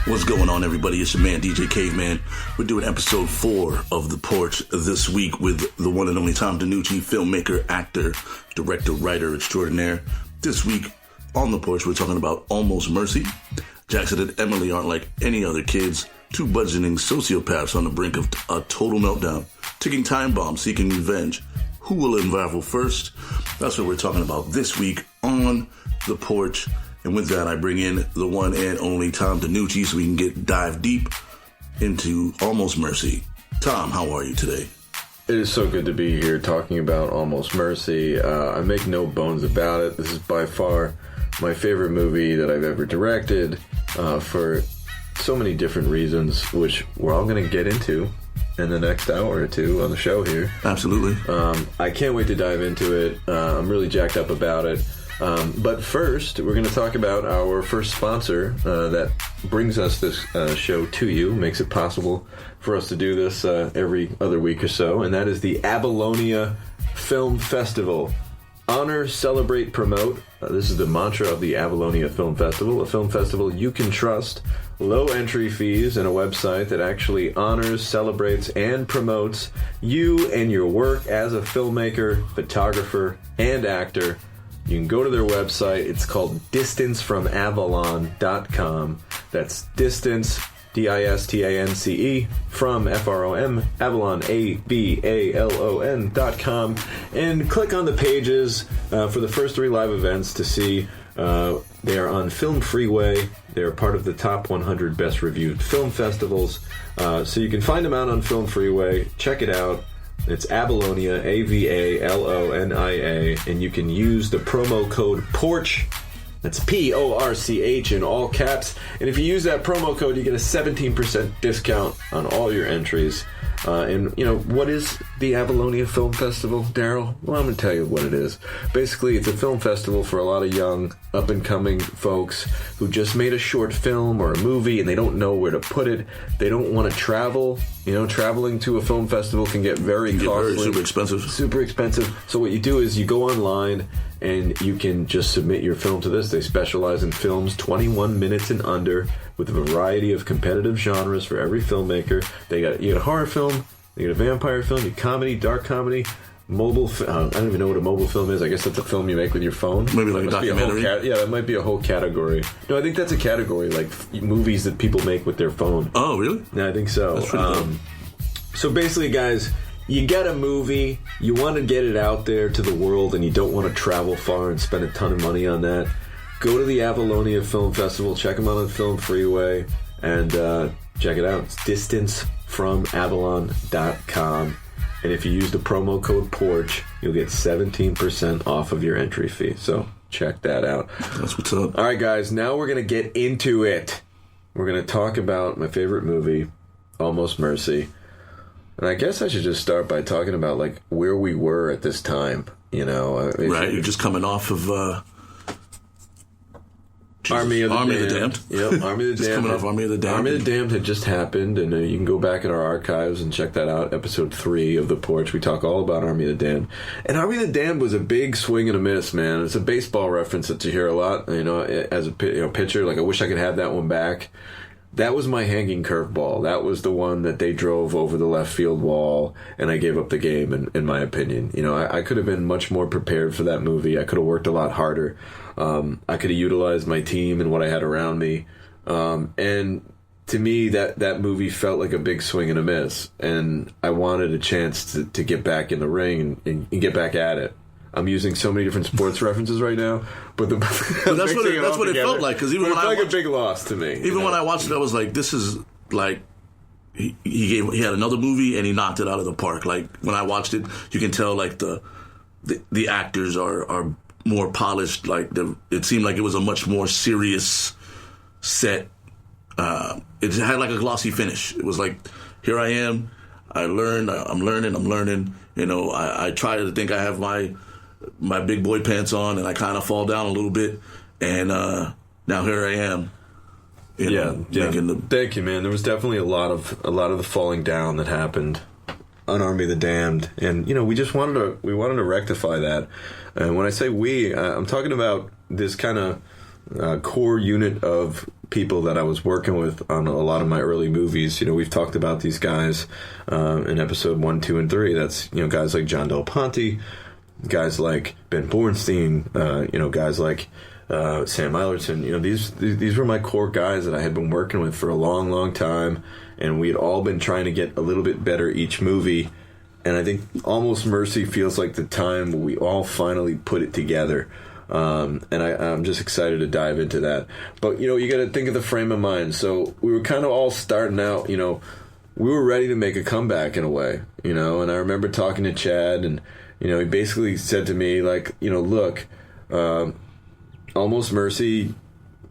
What's going on, everybody? It's your man, DJ Caveman. We're doing episode 4 of The Porch this week with the one and only Tom DeNucci, filmmaker, actor, director, writer extraordinaire. This week on The Porch, we're talking about Almost Mercy. Jackson and Emily aren't like any other kids, two budgeting sociopaths on the brink of a total meltdown, ticking time bombs, seeking revenge. Who will unravel first? That's what we're talking about this week on The Porch. And with that, I bring in the one and only Tom DeNucci so we can dive deep into Almost Mercy. Tom, how are you today? It is so good to be here talking about Almost Mercy. I make no bones about it. This is by far my favorite movie that I've ever directed for so many different reasons, which we're all going to get into in the next hour or two on the show here. Absolutely. I can't wait to dive into it. I'm really jacked up about it. But first, we're going to talk about our first sponsor that brings us this show to you, makes it possible for us to do this every other week or so, and that is the Abalone Film Festival. Honor, celebrate, promote. This is the mantra of the Abalone Film Festival, a film festival you can trust, low entry fees, and a website that actually honors, celebrates, and promotes you and your work as a filmmaker, photographer, and actor. You can go to their website. It's called distancefromavalon.com. That's distance, D-I-S-T-A-N-C-E, from F-R-O-M, Avalon, A-V-A-L-O-N.com. And click on the pages for the first 3 live events to see they are on Film Freeway. They're part of the top 100 best reviewed film festivals. So you can find them out on Film Freeway. Check it out. It's Avalonia, A-V-A-L-O-N-I-A, and you can use the promo code PORCH, that's P-O-R-C-H in all caps, and if you use that promo code, you get a 17% discount on all your entries. And, you know, what is the Avalonia Film Festival, Daryl? Well, I'm going to tell you what it is. Basically, it's a film festival for a lot of young, up-and-coming folks who just made a short film or a movie and they don't know where to put it. They don't want to travel. You know, traveling to a film festival can get very costly. Super expensive. Super expensive. So what you do is you go online and you can just submit your film to this. They specialize in films 21 minutes and under with a variety of competitive genres for every filmmaker. You get a horror film, you get a vampire film, you get comedy, dark comedy, mobile. I don't even know what a mobile film is. I guess that's a film you make with your phone. Maybe like a documentary. Yeah, that might be a whole category. No, I think that's a category, like movies that people make with their phone. Oh, really? Yeah, I think so. That's pretty cool. So basically, guys, you got a movie, you want to get it out there to the world, and you don't want to travel far and spend a ton of money on that. Go to the Avalonia Film Festival, check them out on Film Freeway, and check it out. It's distancefromavalon.com. And if you use the promo code PORCH, you'll get 17% off of your entry fee. So check that out. That's what's up. All right, guys, now we're going to get into it. We're going to talk about my favorite movie, Almost Mercy. And I guess I should just start by talking about, like, where we were at this time, you know. Right, you're just coming off of... Army of the Damned. Yep, Army of the Damned. Just coming off Army of the Damned. Army of the Damned had just happened, and you can go back in our archives and check that out. Episode 3 of The Porch. We talk all about Army of the Damned. And Army of the Damned was a big swing and a miss, man. It's a baseball reference that you hear a lot, you know, as a pitcher. Like, I wish I could have that one back. That was my hanging curveball. That was the one that they drove over the left field wall, and I gave up the game, in my opinion. You know, I could have been much more prepared for that movie. I could have worked a lot harder. I could have utilized my team and what I had around me. And to me, that movie felt like a big swing and a miss. And I wanted a chance to get back in the ring and get back at it. I'm using so many different sports references right now, but that's what it felt like. Because even when I like a big loss to me. Even when I watched it, I was like, "This is like he had another movie and he knocked it out of the park." Like when I watched it, you can tell like the actors are more polished. Like it seemed like it was a much more serious set. It had like a glossy finish. It was like, here I am. I'm learning. You know, I try to think I have my big boy pants on, and I kind of fall down a little bit, and now here I am. Yeah. Thank you, man. There was definitely a lot of the falling down that happened on Army of the Damned, and you know, we wanted to rectify that. And when I say we, I'm talking about this kind of core unit of people that I was working with on a lot of my early movies. We've talked about these guys in episode 1, 2, and 3. That's, guys like John Del Ponte, guys like Ben Bornstein, guys like Sam Eilerton. These were my core guys that I had been working with for a long, long time, and we had all been trying to get a little bit better each movie. And I think Almost Mercy feels like the time where we all finally put it together. And I'm just excited to dive into that. But, you got to think of the frame of mind. So we were kind of all starting out, we were ready to make a comeback in a way, and I remember talking to Chad, and, he basically said to me, like, look, Almost Mercy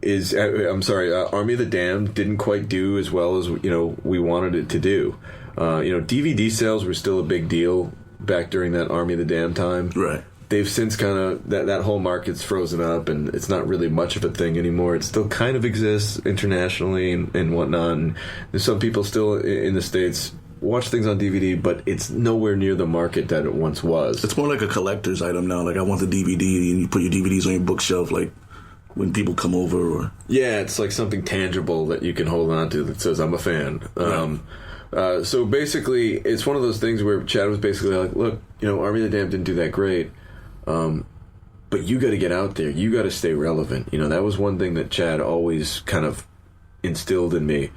is, Army of the Damned didn't quite do as well as, we wanted it to do. DVD sales were still a big deal back during that Army of the Damned time. Right. They've since kind of, that whole market's frozen up, and it's not really much of a thing anymore. It still kind of exists internationally and whatnot. And there's some people still in the States watch things on DVD, but it's nowhere near the market that it once was. It's more like a collector's item now. Like, I want the DVD, and you put your DVDs on your bookshelf, like, when people come over. Or yeah, it's like something tangible that you can hold on to that says, I'm a fan. Right. So basically, it's one of those things where Chad was basically like, look, Army of the Damned didn't do that great, but you got to get out there. You got to stay relevant. That was one thing that Chad always kind of instilled in me.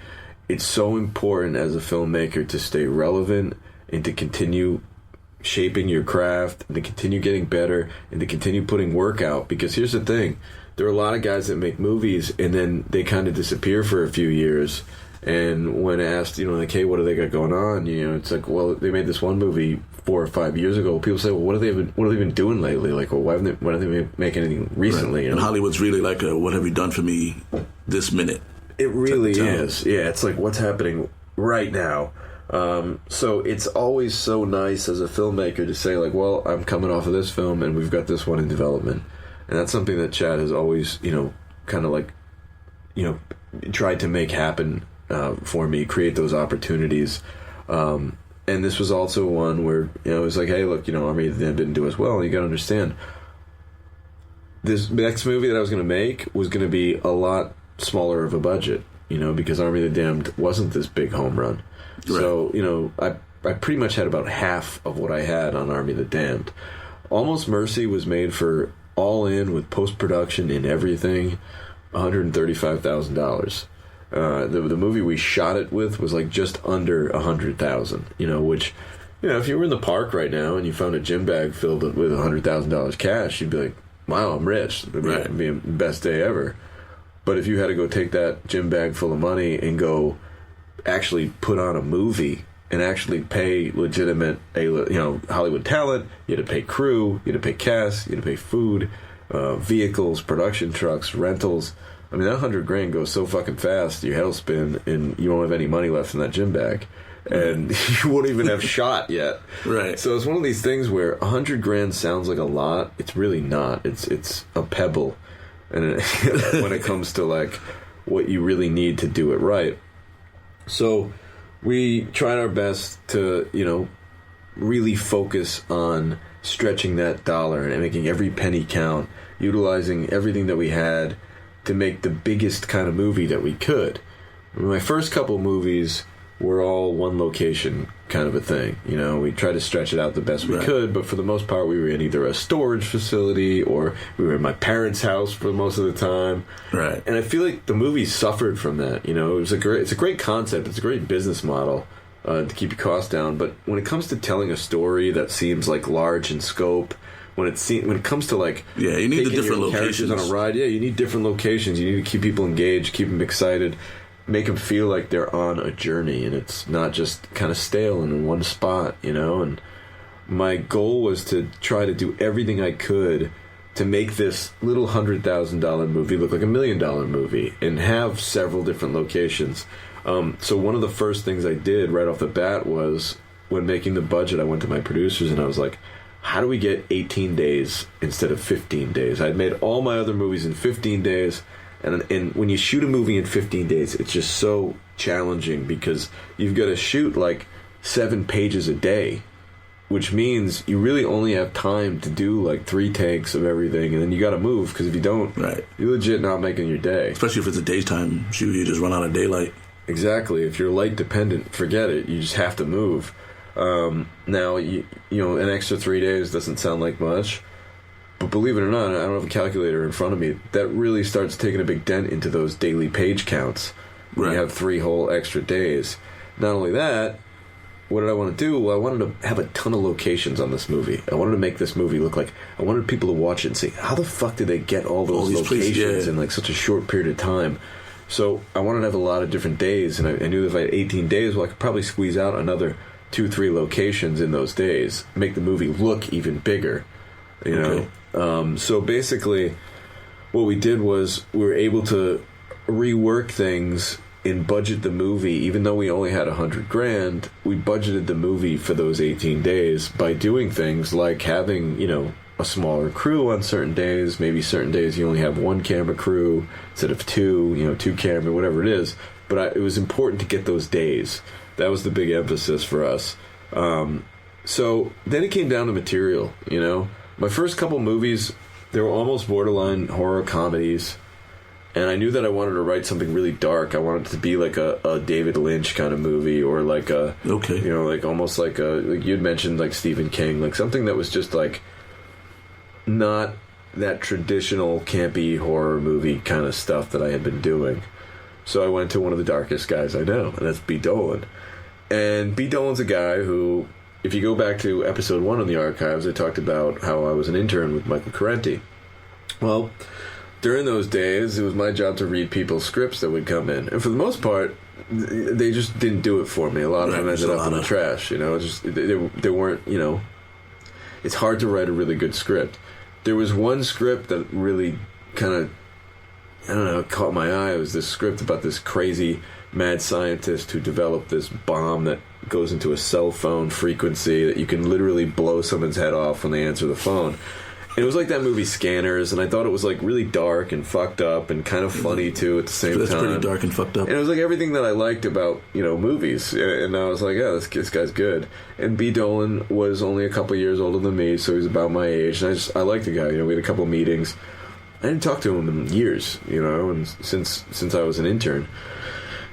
It's so important as a filmmaker to stay relevant and to continue shaping your craft and to continue getting better and to continue putting work out. Because here's the thing. There are a lot of guys that make movies and then they kind of disappear for a few years. And when asked, like, hey, what do they got going on? It's like, well, they made this one movie 4 or 5 years ago. People say, well, what have they been doing lately? Like, well, why don't they make anything recently? Right. And Hollywood's really like, what have you done for me this minute? It really is. Yeah, it's like, what's happening right now? So it's always so nice as a filmmaker to say, like, well, I'm coming off of this film and we've got this one in development. And that's something that Chad has always, kind of like, tried to make happen for me, create those opportunities. And this was also one where, it was like, hey, look, Army of the Damned didn't do as well. And you got to understand, this next movie that I was going to make was going to be a lot smaller of a budget, because Army of the Damned wasn't this big home run. Right. So, I pretty much had about half of what I had on Army of the Damned. Almost Mercy was made for all in with post-production and everything, $135,000. The movie we shot it with was like just under $100,000, which, if you were in the park right now and you found a gym bag filled with $100,000 cash, you'd be like, wow, I'm rich. It'd be the best day ever. But if you had to go take that gym bag full of money and go actually put on a movie and actually pay legitimate, Hollywood talent, you had to pay crew, you had to pay cast, you had to pay food, vehicles, production trucks, rentals. I mean, that $100,000 goes so fucking fast, your head will spin, and you won't have any money left in that gym bag. And you won't even have shot yet. Right. So it's one of these things where $100,000 sounds like a lot. It's really not. It's a pebble. And when it comes to, like, what you really need to do it right. So we tried our best to, really focus on stretching that dollar and making every penny count, utilizing everything that we had to make the biggest kind of movie that we could. My first couple movies were all one location kind of a thing. We tried to stretch it out the best we could, but for the most part, we were in either a storage facility or we were in my parents' house for most of the time. Right. And I feel like the movie suffered from that. It's a great concept. It's a great business model to keep your costs down. But when it comes to telling a story that seems like large in scope, when it comes to, like, you need the different locations on a ride. Yeah, you need different locations. You need to keep people engaged, keep them excited, make them feel like they're on a journey, and it's not just kind of stale in one spot, And my goal was to try to do everything I could to make this little $100,000 movie look like $1 million movie and have several different locations. So one of the first things I did right off the bat was, when making the budget, I went to my producers and I was like, how do we get 18 days instead of 15 days? I'd made all my other movies in 15 days, and when you shoot a movie in 15 days, it's just so challenging because you've got to shoot like 7 pages a day which means you really only have time to do like 3 takes of everything, and then you got to move, because if you don't, you're legit not making your day. Especially if it's a daytime shoot, you just run out of daylight. Exactly. If you're light dependent, forget it. You just have to move. Now, you know, an extra 3 days doesn't sound like much, but believe it or not, I don't have a calculator in front of me. That really starts taking a big dent into those daily page counts. When you have 3 whole extra days. Not only that, what did I want to do? Well, I wanted to have a ton of locations on this movie. I wanted to make this movie look like... I wanted people to watch it and say, how the fuck did they get all those locations in like such a short period of time? So I wanted to have a lot of different days, and I knew if I had 18 days, well, I could probably squeeze out another 2-3 locations in those days, make the movie look even bigger, you know? So basically, what we did was we were able to rework things and budget the movie. Even though we only had $100,000, we budgeted the movie for those 18 days by doing things like having, you know, a smaller crew on certain days. Maybe certain days you only have 1 camera crew instead of 2, you know, 2 camera, whatever it is. But it was important to get those days. That was the big emphasis for us. So then it came down to material, you know. My first couple movies, they were almost borderline horror comedies. And I knew that I wanted to write something really dark. I wanted it to be like a David Lynch kind of movie, or like a, you know, like almost like like you'd mentioned, like Stephen King, like something that was just like not that traditional campy horror movie kind of stuff that I had been doing. So I went to one of the darkest guys I know, and that's B. Dolan. And B. Dolan's a guy who, if you go back to episode 1 on the archives, I talked about how I was an intern with Michael Correnti. Well, during those days, it was my job to read people's scripts that would come in. And for the most part, they just didn't do it for me. A lot of them ended up in the trash, you know. Just they weren't, you know... It's hard to write a really good script. There was one script that really kind of, I don't know, caught my eye. It was this script about this crazy mad scientist who developed this bomb that goes into a cell phone frequency that you can literally blow someone's head off when they answer the phone. It was like that movie Scanners, and I thought it was like really dark and fucked up and kind of funny too at the same time. That's pretty dark and fucked up. And it was like everything that I liked about, you know, movies. And I was like, yeah, this guy's good. And B. Dolan was only a couple years older than me, so he was about my age. And I liked the guy. You know, we had a couple meetings. I didn't talk to him in years, you know, and since I was an intern.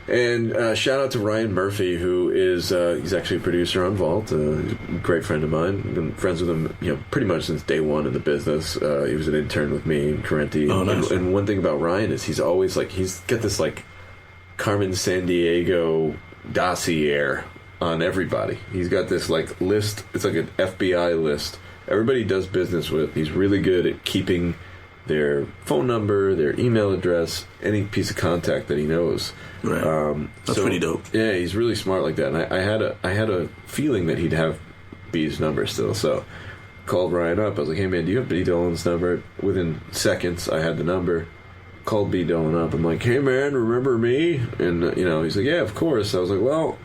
And shout out to Ryan Murphy, who is he's actually a producer on Vault, a great friend of mine. I've been friends with him, you know, pretty much since day one in the business. He was an intern with me and Correnti. Oh, nice. And one thing about Ryan is he's always like, he's got this like Carmen Sandiego dossier on everybody. He's got this like list. It's like an FBI list. Everybody he does business with. He's really good at keeping their phone number, their email address, any piece of contact that he knows. Right. That's pretty dope. Yeah, he's really smart like that. And I had a feeling that he'd have B's number still. So called Ryan up. I was like, hey man, do you have B. Dolan's number? Within seconds, I had the number. Called B. Dolan up. I'm like, hey man, remember me? And you know, he's like, yeah, of course. I was like, well,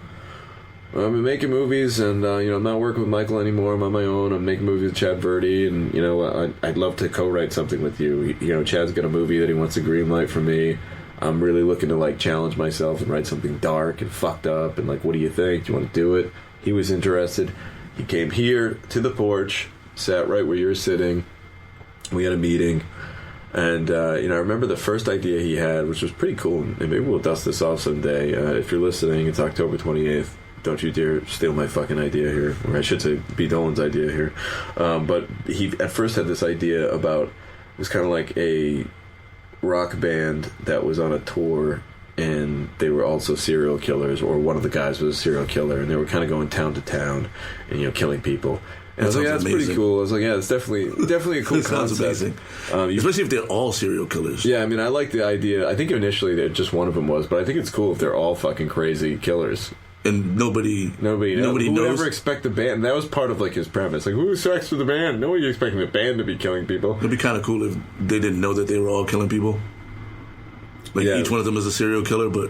I've been making movies, and you know, I'm not working with Michael anymore. I'm on my own. I'm making movies with Chad Verdi, and you know, I'd love to co-write something with you. You know, Chad's got a movie that he wants to greenlight for me. I'm really looking to like challenge myself and write something dark and fucked up. And like, what do you think? Do you want to do it? He was interested. He came here to the porch, sat right where you're sitting. We had a meeting, and you know, I remember the first idea he had, which was pretty cool. And maybe we'll dust this off someday. If you're listening, it's October 28th. Don't you dare steal my fucking idea here. Or I should say B. Dolan's idea here. But he at first had this idea about, it was kind of like a rock band that was on a tour, and they were also serial killers, or one of the guys was a serial killer, and they were kind of going town to town and, you know, killing people. And I was like, yeah, that's pretty cool. I was like, yeah, it's definitely a cool concept. Amazing. Especially if they're all serial killers. Yeah, I mean, I like the idea. I think initially that just one of them was, but I think it's cool if they're all fucking crazy killers. And nobody knows. Who would ever expect the band? That was part of like his premise. Like, who sucks for the band? Nobody expecting the band to be killing people. It'd be kind of cool if they didn't know that they were all killing people. Like, each one of them is a serial killer, but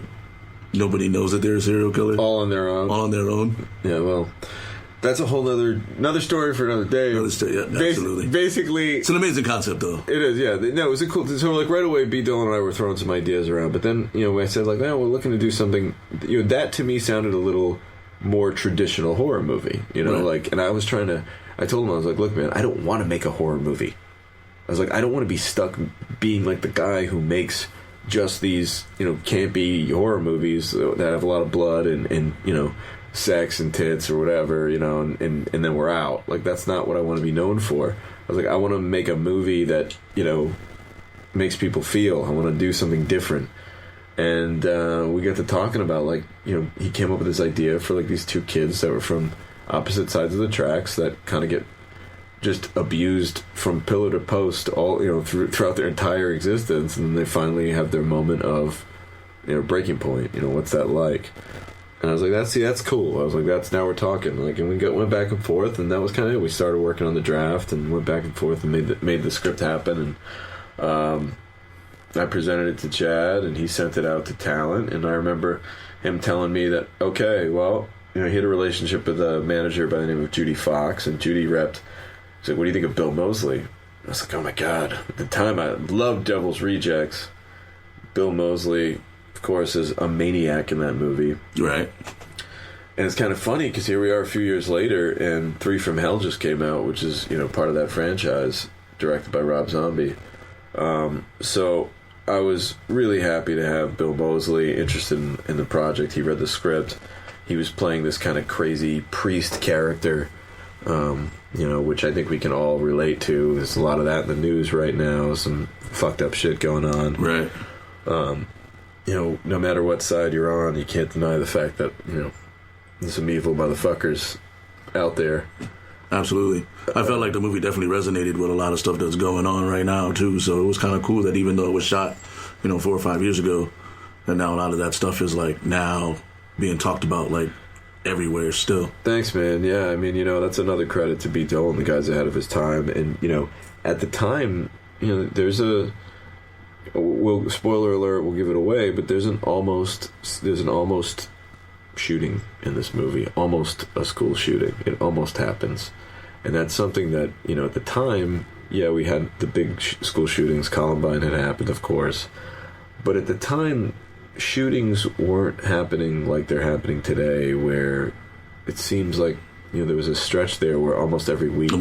nobody knows that they're a serial killer. All on their own. All on their own. Yeah, well, that's a whole another story for another day. Another story, yeah, absolutely. Basically, it's an amazing concept, though. It is, yeah. No, it was a cool. So, like, right away, B. Dolan and I were throwing some ideas around. But then, you know, when I said, like, oh, we're looking to do something, you know, that to me sounded a little more traditional horror movie, you know, Right. and I told him, I was like, look, man, I don't want to make a horror movie. I was like, I don't want to be stuck being like the guy who makes just these, you know, campy horror movies that have a lot of blood and you know, sex and tits or whatever, you know, and then we're out. Like, that's not what I want to be known for. I was like, I want to make a movie that, you know, makes people feel. I want to do something different. And we got to talking about, like, you know, he came up with this idea for, like, these two kids that were from opposite sides of the tracks that kind of get just abused from pillar to post all, you know, throughout their entire existence, and they finally have their moment of, you know, breaking point. You know, what's that like? And I was like, that's cool. I was like, now we're talking. Like, and we went back and forth, and that was kind of it. We started working on the draft and went back and forth and made the script happen. And I presented it to Chad, and he sent it out to talent. And I remember him telling me that, okay, well, you know, he had a relationship with a manager by the name of Judy Fox, and Judy repped. He's like, what do you think of Bill Moseley? I was like, oh my God. At the time, I loved Devil's Rejects. Bill Moseley, of course, is a maniac in that movie. Right. And it's kind of funny because here we are a few years later, and 3 from Hell just came out, which is, you know, part of that franchise, directed by Rob Zombie. So I was really happy to have Bill Moseley interested in the project. He read the script. He was playing this kind of crazy priest character, you know, which I think we can all relate to. There's a lot of that in the news right now, some fucked up shit going on. Right. You know, no matter what side you're on, you can't deny the fact that, you know, there's some evil motherfuckers out there. Absolutely. I felt like the movie definitely resonated with a lot of stuff that's going on right now, too. So it was kind of cool that even though it was shot, you know, 4 or 5 years ago, and now a lot of that stuff is, like, now being talked about, like, everywhere still. Thanks, man. Yeah, I mean, you know, that's another credit to B. Dolan, the guy's ahead of his time. And, you know, at the time, you know, there's spoiler alert, we'll give it away, but there's an almost shooting in this movie, almost a school shooting. It almost happens. And that's something that, you know, at the time, yeah, we had the big school shootings. Columbine had happened, of course. But at the time, shootings weren't happening like they're happening today, where it seems like, you know, there was a stretch there where almost every week there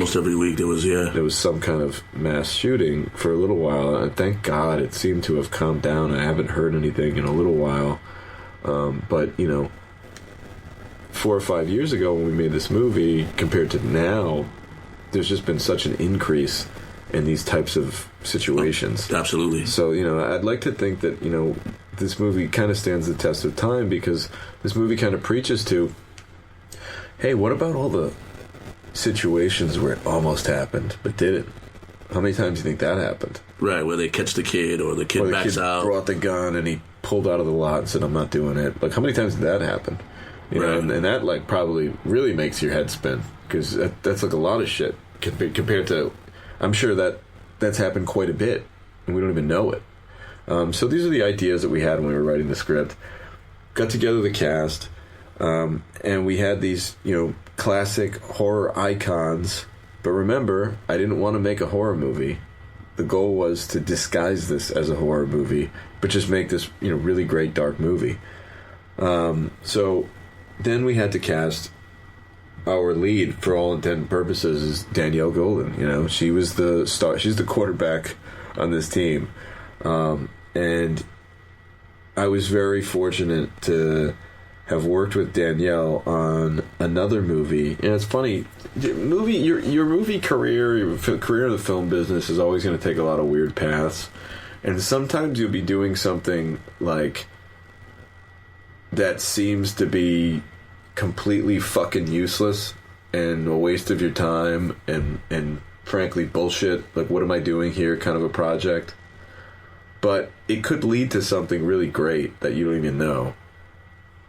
was some kind of mass shooting for a little while. And thank God it seemed to have calmed down. I haven't heard anything in a little while. But, you know, 4 or 5 years ago when we made this movie compared to now, there's just been such an increase in these types of situations. Oh, absolutely. So, you know, I'd like to think that, you know, this movie kind of stands the test of time, because this movie kind of preaches to, hey, what about all the situations where it almost happened but didn't? How many times do you think that happened? Right, where they catch the kid or the kid backs out. Brought the gun and he pulled out of the lot and said, I'm not doing it. Like, how many times did that happen? You know, and that, like, probably really makes your head spin, because that's like a lot of shit compared to, I'm sure that's happened quite a bit and we don't even know it. So these are the ideas that we had when we were writing the script. Got together the cast, and we had these, you know, classic horror icons. But remember, I didn't want to make a horror movie. The goal was to disguise this as a horror movie, but just make this, you know, really great dark movie. So then we had to cast our lead, for all intent and purposes, is Danielle Golden. You know, she was the star. She's the quarterback on this team. And I was very fortunate to have worked with Danielle on another movie. And it's funny, your movie career, your career in the film business is always going to take a lot of weird paths. And sometimes you'll be doing something like that seems to be completely fucking useless and a waste of your time and frankly bullshit, like, what am I doing here kind of a project. But it could lead to something really great that you don't even know.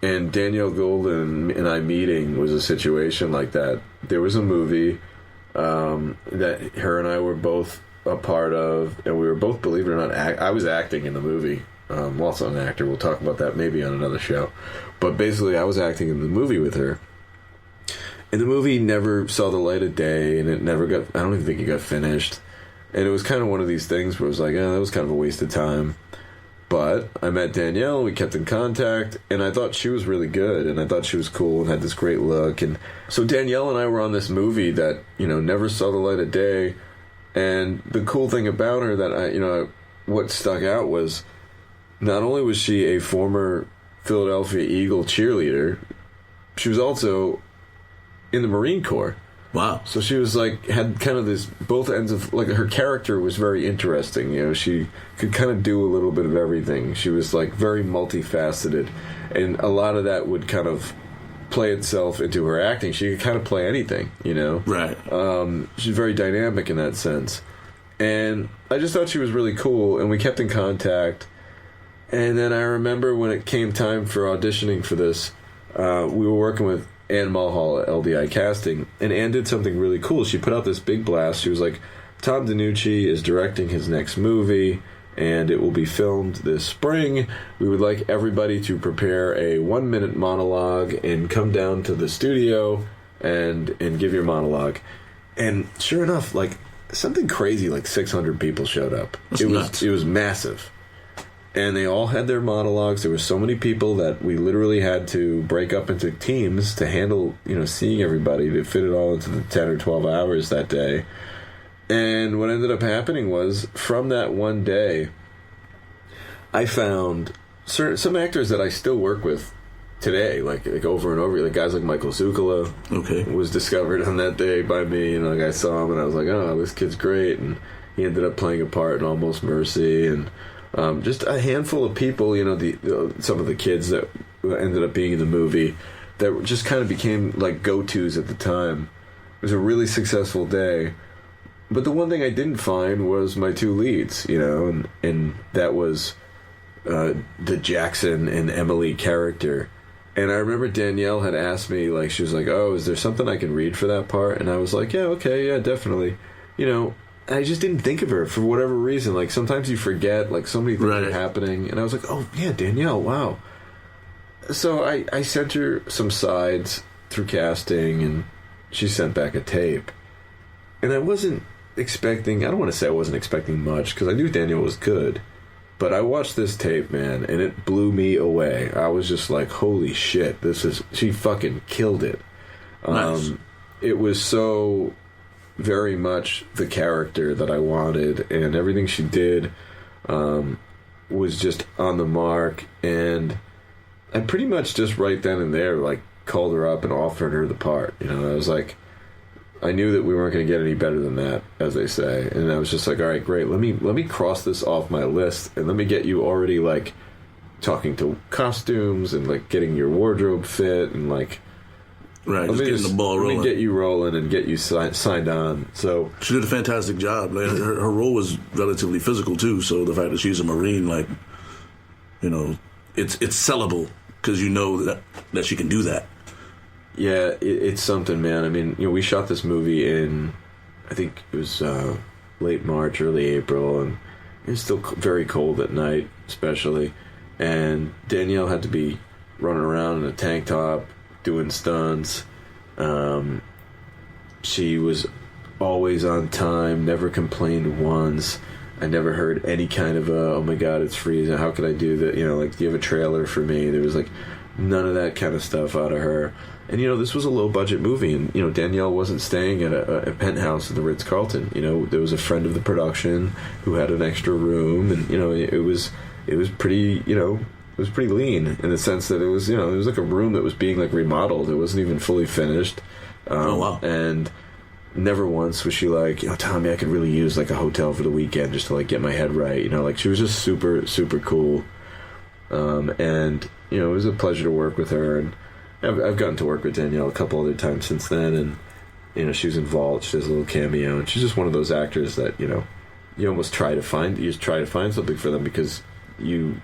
And Danielle Golden and I meeting was a situation like that. There was a movie that her and I were both a part of, and we were both, believe it or not, I was acting in the movie. I'm also an actor. We'll talk about that maybe on another show. But basically, I was acting in the movie with her. And the movie never saw the light of day, and it never got, I don't even think it got finished. And it was kind of one of these things where it was like, that was kind of a waste of time. But I met Danielle, we kept in contact, and I thought she was really good, and I thought she was cool and had this great look. And so Danielle and I were on this movie that, never saw the light of day. And the cool thing about her that what stuck out was not only was she a former Philadelphia Eagle cheerleader, she was also in the Marine Corps. Wow. So she was had kind of this, both ends of, her character was very interesting. She could kind of do a little bit of everything. She was very multifaceted. And a lot of that would kind of play itself into her acting. She could kind of play anything, Right. She's very dynamic in that sense. And I just thought she was really cool, and we kept in contact. And then I remember when it came time for auditioning for this, we were working with Ann Mulhall at LDI Casting, and Ann did something really cool. She put out this big blast. She was like, Tom DeNucci is directing his next movie, and it will be filmed this spring. We would like everybody to prepare a 1-minute monologue and come down to the studio and give your monologue. And sure enough, something crazy, 600 people showed up. That's nuts. It was massive. And they all had their monologues. There were so many people that we literally had to break up into teams to handle, seeing everybody, to fit it all into the 10 or 12 hours that day. And what ended up happening was, from that one day, I found some actors that I still work with today, like over and over, guys like Michael Zuccolo. Okay. Was discovered on that day by me, and I saw him, and I was like, oh, this kid's great. And he ended up playing a part in Almost Mercy, and just a handful of people, some of the kids that ended up being in the movie that just kind of became go-tos at the time. It was a really successful day. But the one thing I didn't find was my two leads, and that was the Jackson and Emily character. And I remember Danielle had asked me, she was like, oh, is there something I can read for that part? And I was like, yeah, okay, yeah, definitely. I just didn't think of her for whatever reason. Sometimes you forget, so many things are happening. And I was like, oh, yeah, Danielle, wow. So I sent her some sides through casting, and she sent back a tape. And I wasn't expecting, I don't want to say I wasn't expecting much, because I knew Danielle was good. But I watched this tape, man, and it blew me away. I was just like, holy shit, she fucking killed it. Nice. It was so very much the character that I wanted, and everything she did was just on the mark. And I pretty much just right then and there called her up and offered her the part. I was like, I knew that we weren't going to get any better than that, as they say, and I was just like, all right, great, let me cross this off my list, and let me get you already talking to costumes and getting your wardrobe fit, and right, just getting the ball rolling. Let me get you rolling and get you signed on. So she did a fantastic job. Her role was relatively physical too. So the fact that she's a Marine, it's sellable because that she can do that. Yeah, it's something, man. I mean, we shot this movie in, I think it was late March, early April, and it was still very cold at night, especially. And Danielle had to be running around in a tank top, doing stunts. She was always on time, never complained once. I never heard any kind of oh my god, it's freezing, how could I do that? Do you have a trailer for me? There was none of that kind of stuff out of her. And this was a low budget movie, and Danielle wasn't staying at a penthouse at the Ritz-Carlton. There was a friend of the production who had an extra room, and it was pretty it was pretty lean in the sense that it was it was a room that was being remodeled. It wasn't even fully finished. Oh wow! And never once was she Tommy, I could really use a hotel for the weekend just to get my head right. She was just super super cool. And it was a pleasure to work with her, and I've gotten to work with Danielle a couple other times since then, and she was involved. She does a little cameo, and she's just one of those actors that you almost try to find something for them because you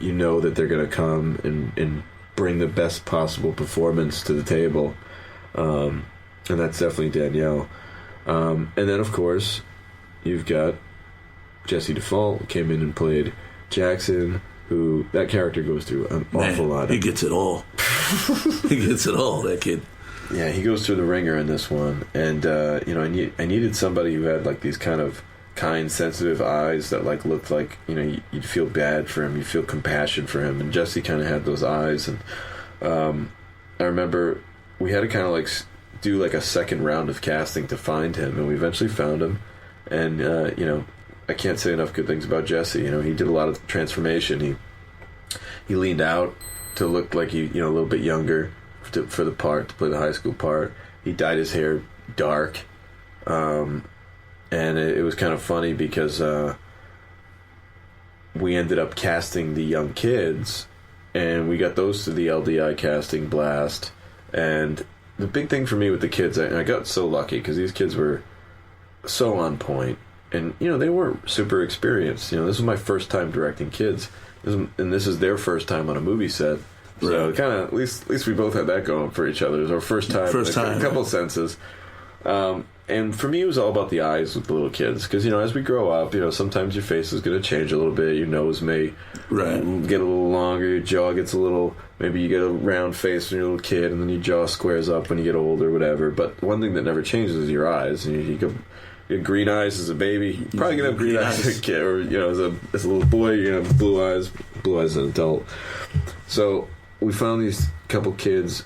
know that they're going to come and bring the best possible performance to the table, and that's definitely Danielle. And then of course you've got Jesse Default, who came in and played Jackson, who that character goes through an awful lot. He gets it all. He gets it all, that kid. Yeah, he goes through the ringer in this one, and I needed somebody who had these kind of kind, sensitive eyes that like looked like, you know, you'd feel bad for him, you feel compassion for him, and Jesse kind of had those eyes. And I remember we had to kind of like do like a second round of casting to find him, and we eventually found him. And you know, I can't say enough good things about Jesse. You know, he did a lot of transformation. He leaned out to look like he, you know, a little bit younger for the part, to play the high school part. He dyed his hair dark, and it was kind of funny because we ended up casting the young kids, and we got those to the LDI casting blast. And the big thing for me with the kids, I got so lucky because these kids were so on point, and you know, they weren't super experienced. You know, this was my first time directing kids, and this is their first time on a movie set. So kind of, at least we both had that going for each other. It was our first time. A couple senses. And for me, it was all about the eyes with the little kids. Because, you know, as we grow up, you know, sometimes your face is going to change a little bit. Your nose may get a little longer. Your jaw gets a little... Maybe you get a round face when you're a little kid, and then your jaw squares up when you get older, whatever. But one thing that never changes is your eyes. And you get green eyes as a baby. You're probably going to have green eyes as a kid. Or, you know, as a little boy, you're going to have blue eyes as an adult. So we found these couple kids,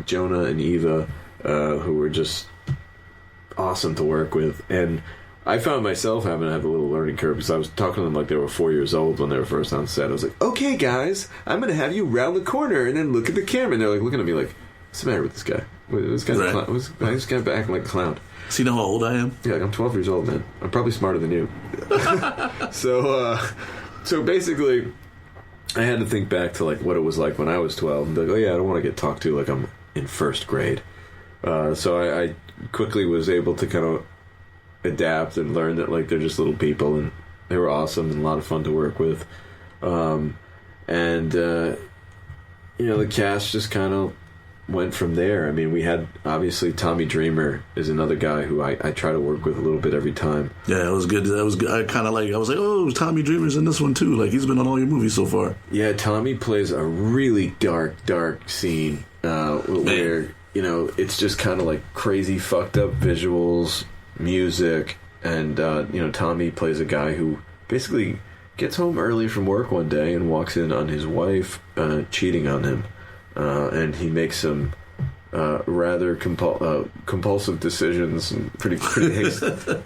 Jonah and Eva, who were just awesome to work with. And I found myself having to have a little learning curve because I was talking to them like they were 4 years old when they were first on set. I was like, okay, guys, I'm going to have you round the corner and then look at the camera. And they're like looking at me like, what's the matter with this guy? This guy's this guy's acting like a clown. So you know how old I am? Yeah, like I'm 12 years old, man. I'm probably smarter than you. So basically, I had to think back to like what it was like when I was 12 and be like, oh yeah, I don't want to get talked to like I'm in first grade. So I quickly was able to kind of adapt and learn that like they're just little people, and they were awesome and a lot of fun to work with. You know, the cast just kind of went from there. I mean, we had obviously Tommy Dreamer is another guy who I try to work with a little bit every time. Yeah, it was good. That was good. I was like, oh, Tommy Dreamer's in this one too. Like, he's been on all your movies so far. Yeah, Tommy plays a really dark scene where, you know, it's just kind of like crazy fucked up visuals, music, and you know, Tommy plays a guy who basically gets home early from work one day and walks in on his wife cheating on him. And he makes some rather compulsive decisions and pretty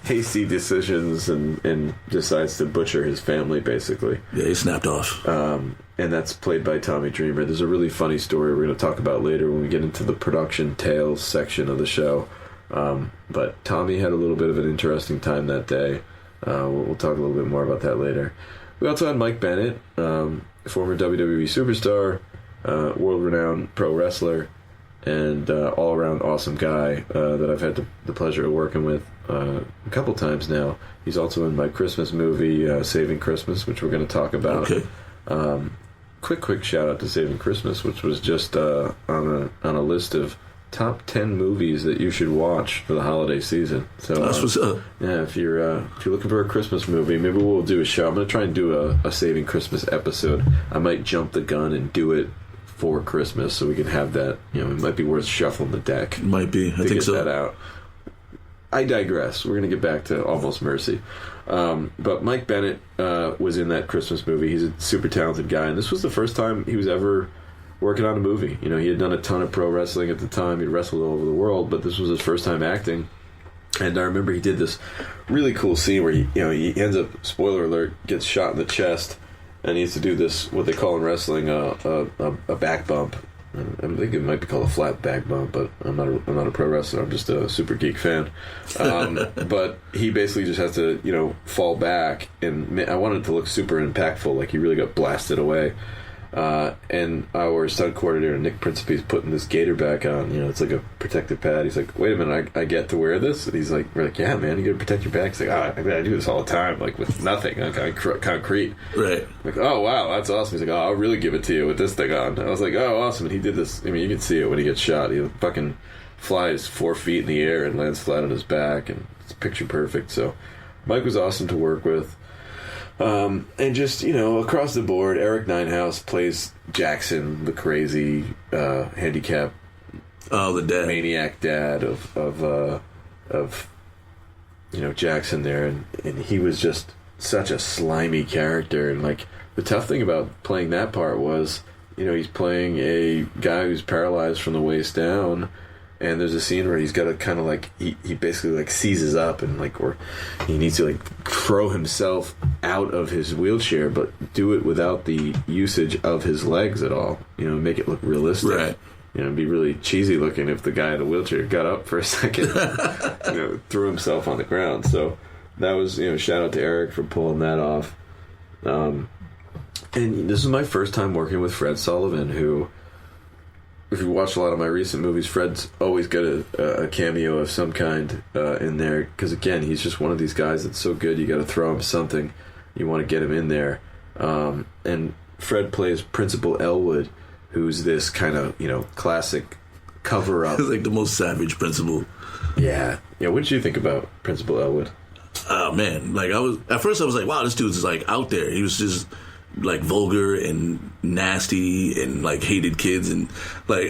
hasty decisions, and decides to butcher his family, basically. Yeah, he snapped off. And that's played by Tommy Dreamer. There's a really funny story we're going to talk about later when we get into the production tales section of the show. But Tommy had a little bit of an interesting time that day. We'll talk a little bit more about that later. We also had Mike Bennett, former WWE superstar, world-renowned pro wrestler, and all-around awesome guy that I've had the pleasure of working with a couple times now. He's also in my Christmas movie, Saving Christmas, which we're going to talk about. Okay. Quick shout-out to Saving Christmas, which was just on a list of top 10 movies that you should watch for the holiday season. So that's what's up. Yeah, if you're looking for a Christmas movie, maybe we'll do a show. I'm going to try and do a Saving Christmas episode. I might jump the gun and do it for Christmas, so we can have that. You know, it might be worth shuffling the deck. Might be. I think so. Get that out. I digress. We're going to get back to Almost Mercy. But Mike Bennett was in that Christmas movie. He's a super talented guy, and this was the first time he was ever working on a movie. You know, he had done a ton of pro wrestling at the time. He'd wrestled all over the world, but this was his first time acting. And I remember he did this really cool scene where he ends up, spoiler alert, gets shot in the chest, and he has to do this, what they call in wrestling, a back bump. I think it might be called a flat back bump, but I'm not a pro wrestler. I'm just a super geek fan. But he basically just has to, you know, fall back, and I wanted it to look super impactful, like he really got blasted away. And our stunt coordinator, Nick Principe, is putting this gator back on. You know, it's like a protective pad. He's like, wait a minute, I get to wear this? And he's like, we're like, yeah, man, you gotta protect your back. He's like, I do this all the time, like with nothing, on concrete. Right. I'm like, oh, wow, that's awesome. He's like, oh, I'll really give it to you with this thing on. And I was like, oh, awesome. And he did this. I mean, you can see it when he gets shot. He fucking flies 4 feet in the air and lands flat on his back, and it's picture perfect. So Mike was awesome to work with. And just, you know, across the board, Eric Ninehouse plays Jackson, the crazy handicap, the dad, maniac dad of Jackson there, and he was just such a slimy character. And like the tough thing about playing that part was, he's playing a guy who's paralyzed from the waist down, and there's a scene where he's got to kind of like he basically like seizes up and like, or he needs to like throw himself out of his wheelchair, but do it without the usage of his legs at all. Make it look realistic. Right. It'd be really cheesy looking if the guy in the wheelchair got up for a second, threw himself on the ground. So that was, shout out to Eric for pulling that off. And this is my first time working with Fred Sullivan, who, if you watch a lot of my recent movies, Fred's always got a cameo of some kind in there. Because again, he's just one of these guys that's so good, you got to throw him something. You want to get him in there. And Fred plays Principal Elwood, who's this kind of, classic cover-up. It's like the most savage principal. Yeah. What did you think about Principal Elwood? Oh, man. Like, at first I was like, wow, this dude's like out there. He was just like vulgar and nasty and like hated kids. And like,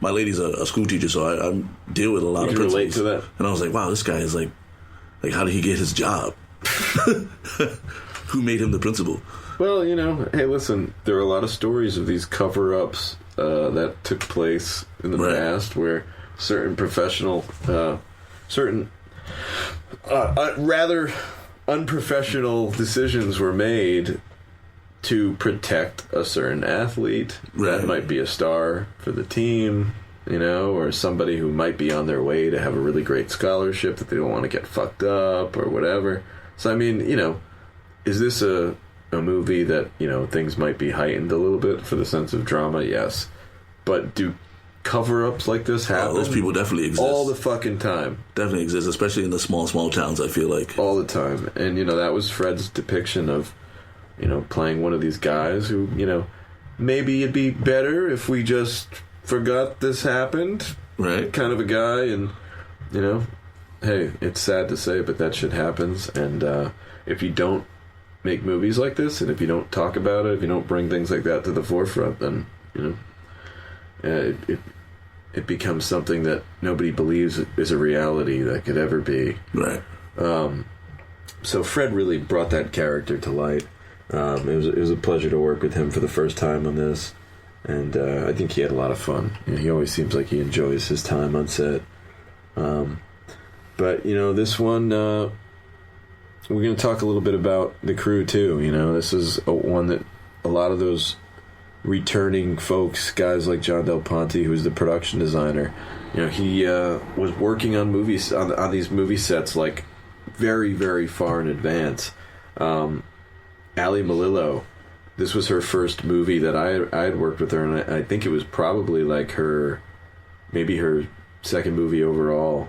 my lady's a school teacher, so I deal with a lot of principals. You can relate to that? And I was like, wow, this guy is like how did he get his job? Who made him the principal? Well, hey, listen, there are a lot of stories of these cover-ups that took place in the past where certain professional, rather unprofessional decisions were made to protect a certain athlete. Right. That might be a star for the team, or somebody who might be on their way to have a really great scholarship that they don't want to get fucked up or whatever. So, I mean, is this a movie that, things might be heightened a little bit for the sense of drama? Yes. But do cover-ups like this happen? Those people definitely exist. All the fucking time. Definitely exist, especially in the small towns, I feel like. All the time. And, that was Fred's depiction of, playing one of these guys who, maybe it'd be better if we just forgot this happened. Right. Kind of a guy. And, hey, it's sad to say, but that shit happens. And if you don't make movies like this, and if you don't talk about it, if you don't bring things like that to the forefront, then it becomes something that nobody believes is a reality that could ever be. Right. So Fred really brought that character to light. It was a pleasure to work with him for the first time on this, and I think he had a lot of fun. He always seems like he enjoys his time on set. But this one. We're going to talk a little bit about the crew, too. This is one that a lot of those returning folks, guys like John Del Ponte, who's the production designer, he was working on movies, on these movie sets, like, very, very far in advance. Ali Malillo, this was her first movie that I had worked with her, and I think it was probably, like, maybe her second movie overall.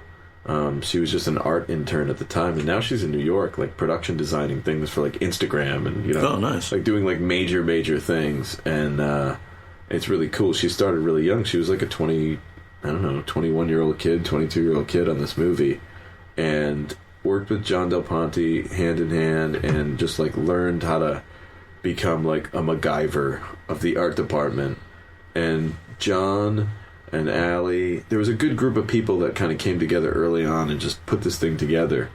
She was just an art intern at the time, and now she's in New York, like production designing things for like Instagram and oh, nice. Like doing like major things, and it's really cool. She started really young. She was like a 21-year-old kid, 22-year-old kid on this movie, and worked with John Del Ponte hand in hand, and just like learned how to become like a MacGyver of the art department. And John and Allie, there was a good group of people that kind of came together early on and just put this thing together.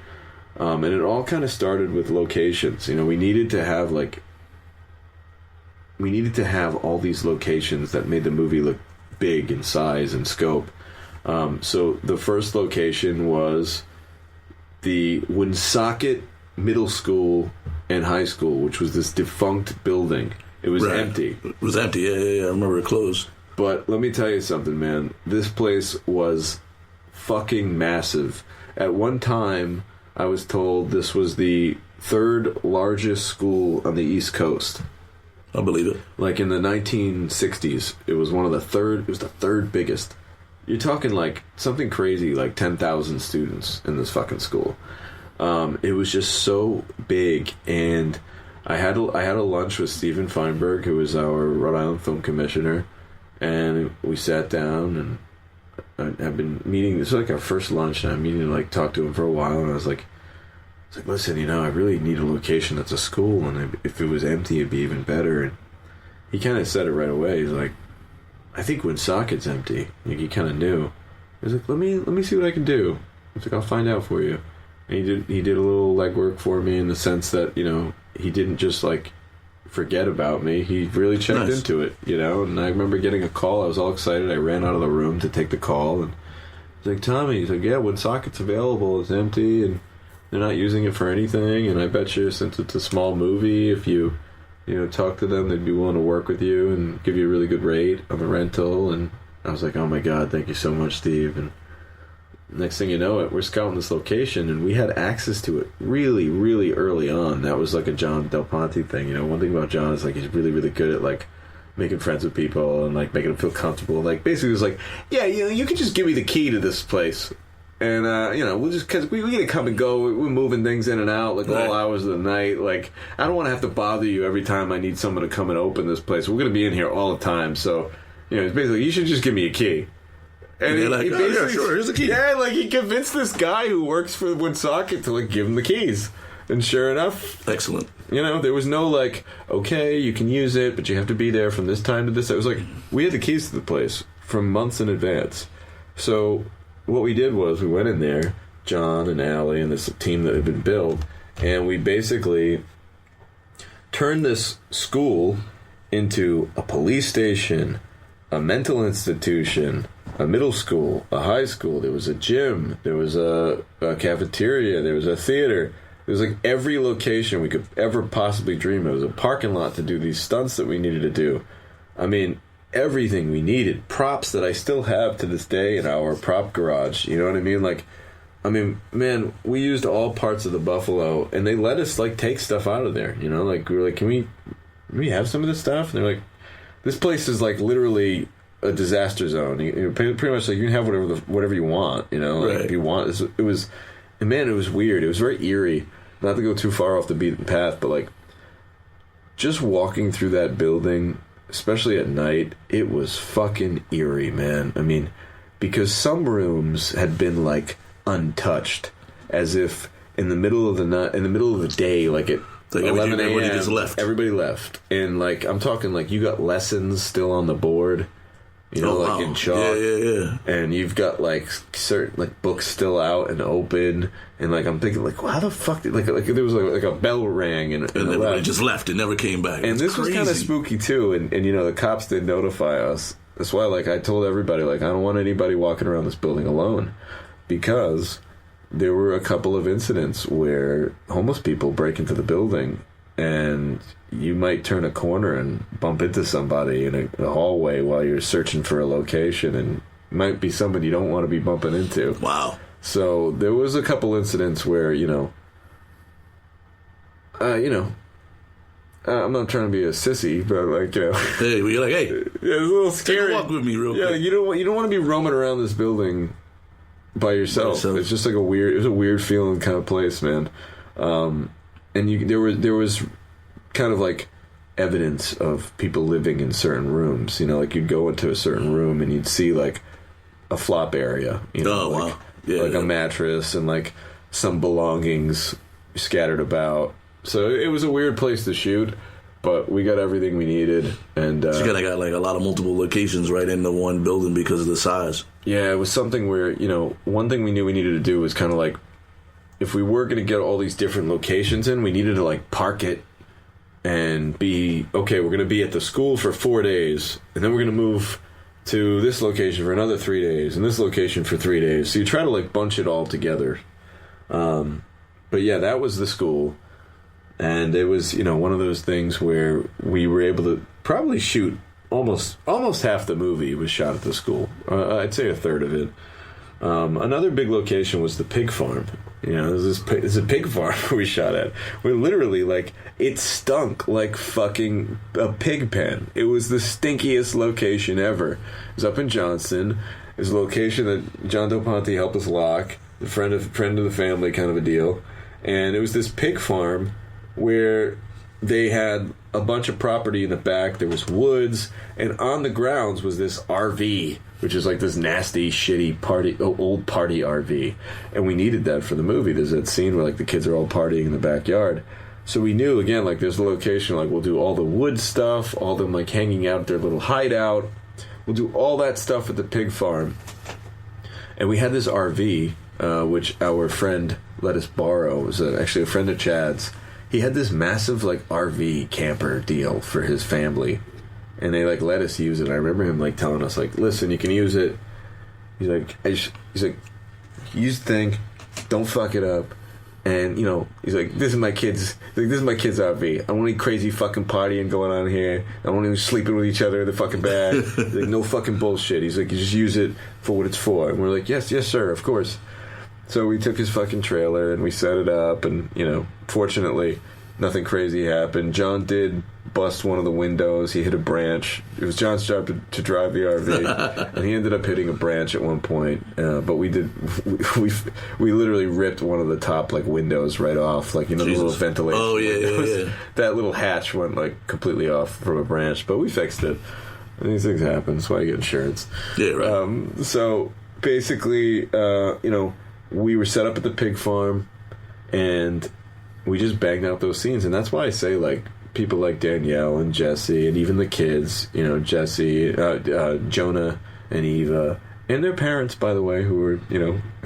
And it all kind of started with locations. We needed to have all these locations that made the movie look big in size and scope. So the first location was the Woonsocket Middle School and High School, which was this defunct building. It was empty. It was empty, yeah. I remember it closed. But let me tell you something, man. This place was fucking massive. At one time, I was told this was the third largest school on the East Coast. I believe it. Like in the 1960s, it was the third biggest. You're talking like something crazy, like 10,000 students in this fucking school. It was just so big, and I had a lunch with Steven Feinberg, who was our Rhode Island Film Commissioner. And we sat down, and I've been meeting. This was like our first lunch, and I'm meeting to like talk to him for a while. And I was like, listen, I really need a location that's a school, and if it was empty, it'd be even better. And he kind of said it right away. He's like, I think Woonsocket's empty. Like, he kind of knew. He's like, let me see what I can do. I was like, I'll find out for you. He did a little legwork for me in the sense that, you know, he didn't just like forget about me. He really checked into it, you know. And I remember getting a call. I was all excited. I ran out of the room to take the call, and he's like, Tommy, he's like, yeah, Woonsocket's available. It's empty, and they're not using it for anything. And I bet you, since it's a small movie, if you talk to them, they'd be willing to work with you and give you a really good rate on the rental. And I was like, oh my God, thank you so much, Steve. And next thing you know, we're scouting this location, and we had access to it really, really early on. That was like a John Del Ponte thing. You know, one thing about John is like he's really, really good at like making friends with people and like making them feel comfortable. Like basically, it was like, yeah, you know, you can just give me the key to this place, and you know, we'll just because we get to come and go. We're moving things in and out like all hours of the night. Like I don't want to have to bother you every time I need someone to come and open this place. We're gonna be in here all the time, so you know, it's basically you should just give me a key. And they're like, oh, yeah, sure, here's the key. Yeah, like he convinced this guy who works for Woonsocket to like give him the keys. And sure enough, excellent. You know, there was no like, okay, you can use it, but you have to be there from this time to this. It was like we had the keys to the place from months in advance. So what we did was we went in there, John and Allie and this team that had been built, and we basically turned this school into a police station, a mental institution, a middle school, a high school. There was a gym, there was a cafeteria, there was a theater. There was like every location we could ever possibly dream of. It was a parking lot to do these stunts that we needed to do. I mean, everything we needed. Props that I still have to this day in our prop garage. You know what I mean? Like, I mean, man, we used all parts of the Buffalo, and they let us like take stuff out of there. You know, like we were like, can we have some of this stuff? And they're like, this place is like literally a disaster zone. You're pretty much like you can have whatever you want, you know, like if you want. It was, and man, it was weird. It was very eerie. Not to go too far off the beaten path, but like just walking through that building, especially at night, it was fucking eerie, man. I mean, because some rooms had been like untouched, as if in the middle of the night, in the middle of the day, like at 11 a.m. everybody just left. Everybody left, and like I'm talking like you got lessons still on the board. You know, like in chalk. Yeah. And you've got like certain like books still out and open, and like I'm thinking like, well, how the fuck did like there was like a bell rang and everybody just left and never came back. And this was kind of spooky too. And you know the cops did notify us. That's why like I told everybody like I don't want anybody walking around this building alone, because there were a couple of incidents where homeless people break into the building, and you might turn a corner and bump into somebody in a hallway while you're searching for a location, and it might be somebody you don't want to be bumping into. Wow. So there was a couple incidents where, I'm not trying to be a sissy, but like, hey, you're like, hey, yeah, it's a little scary. Walk with me real quick. Yeah, you don't want to be roaming around this building by yourself. It's just like it was a weird feeling kind of place, man. And there was kind of like evidence of people living in certain rooms. You know, like you'd go into a certain room and you'd see like a flop area. You know, wow. Yeah, a mattress and like some belongings scattered about. So it was a weird place to shoot, but we got everything we needed. And so you kind of got like a lot of multiple locations right in the one building because of the size. Yeah, it was something where, one thing we knew we needed to do was kind of like, if we were going to get all these different locations in, we needed to like park it and be, okay, we're going to be at the school for 4 days, and then we're going to move to this location for another 3 days, and this location for 3 days. So you try to like bunch it all together. But yeah, that was the school. And it was, one of those things where we were able to probably shoot almost half the movie was shot at the school. I'd say a third of it. Another big location was the pig farm. There's a pig farm we shot at. Where literally, like, it stunk like fucking a pig pen. It was the stinkiest location ever. It was up in Johnston. It was a location that John Del Ponte helped us lock. A friend of the family kind of a deal. And it was this pig farm where they had a bunch of property in the back. There was woods, and on the grounds was this RV, which is like this nasty, shitty old party RV. And we needed that for the movie. There's that scene where like the kids are all partying in the backyard. So we knew, again, like there's a location, like we'll do all the wood stuff, all them like hanging out at their little hideout. We'll do all that stuff at the pig farm. And we had this RV, which our friend let us borrow. It was actually a friend of Chad's. He had this massive like RV camper deal for his family, and they like let us use it. I remember him like telling us like, "Listen, you can use it." He's like, "Use the thing, don't fuck it up." And he's like, "This is my kids. This is my kids' RV. I want any crazy fucking partying going on here. I want any sleeping with each other in the fucking bed. He's like, no fucking bullshit." He's like, "You just use it for what it's for." And we're like, yes, sir, of course." So we took his fucking trailer and we set it up, and fortunately, nothing crazy happened. John did bust one of the windows. He hit a branch. It was John's job to drive the RV, and he ended up hitting a branch at one point. But we literally ripped one of the top like windows right off, like the little ventilation. Oh yeah. That little hatch went like completely off from a branch, but we fixed it. And these things happen. That's why you get insurance. Yeah, right. So basically, we were set up at the pig farm, and we just banged out those scenes. And that's why I say, like, people like Danielle and Jesse, and even the kids, Jesse, Jonah and Eva, and their parents, by the way, who were,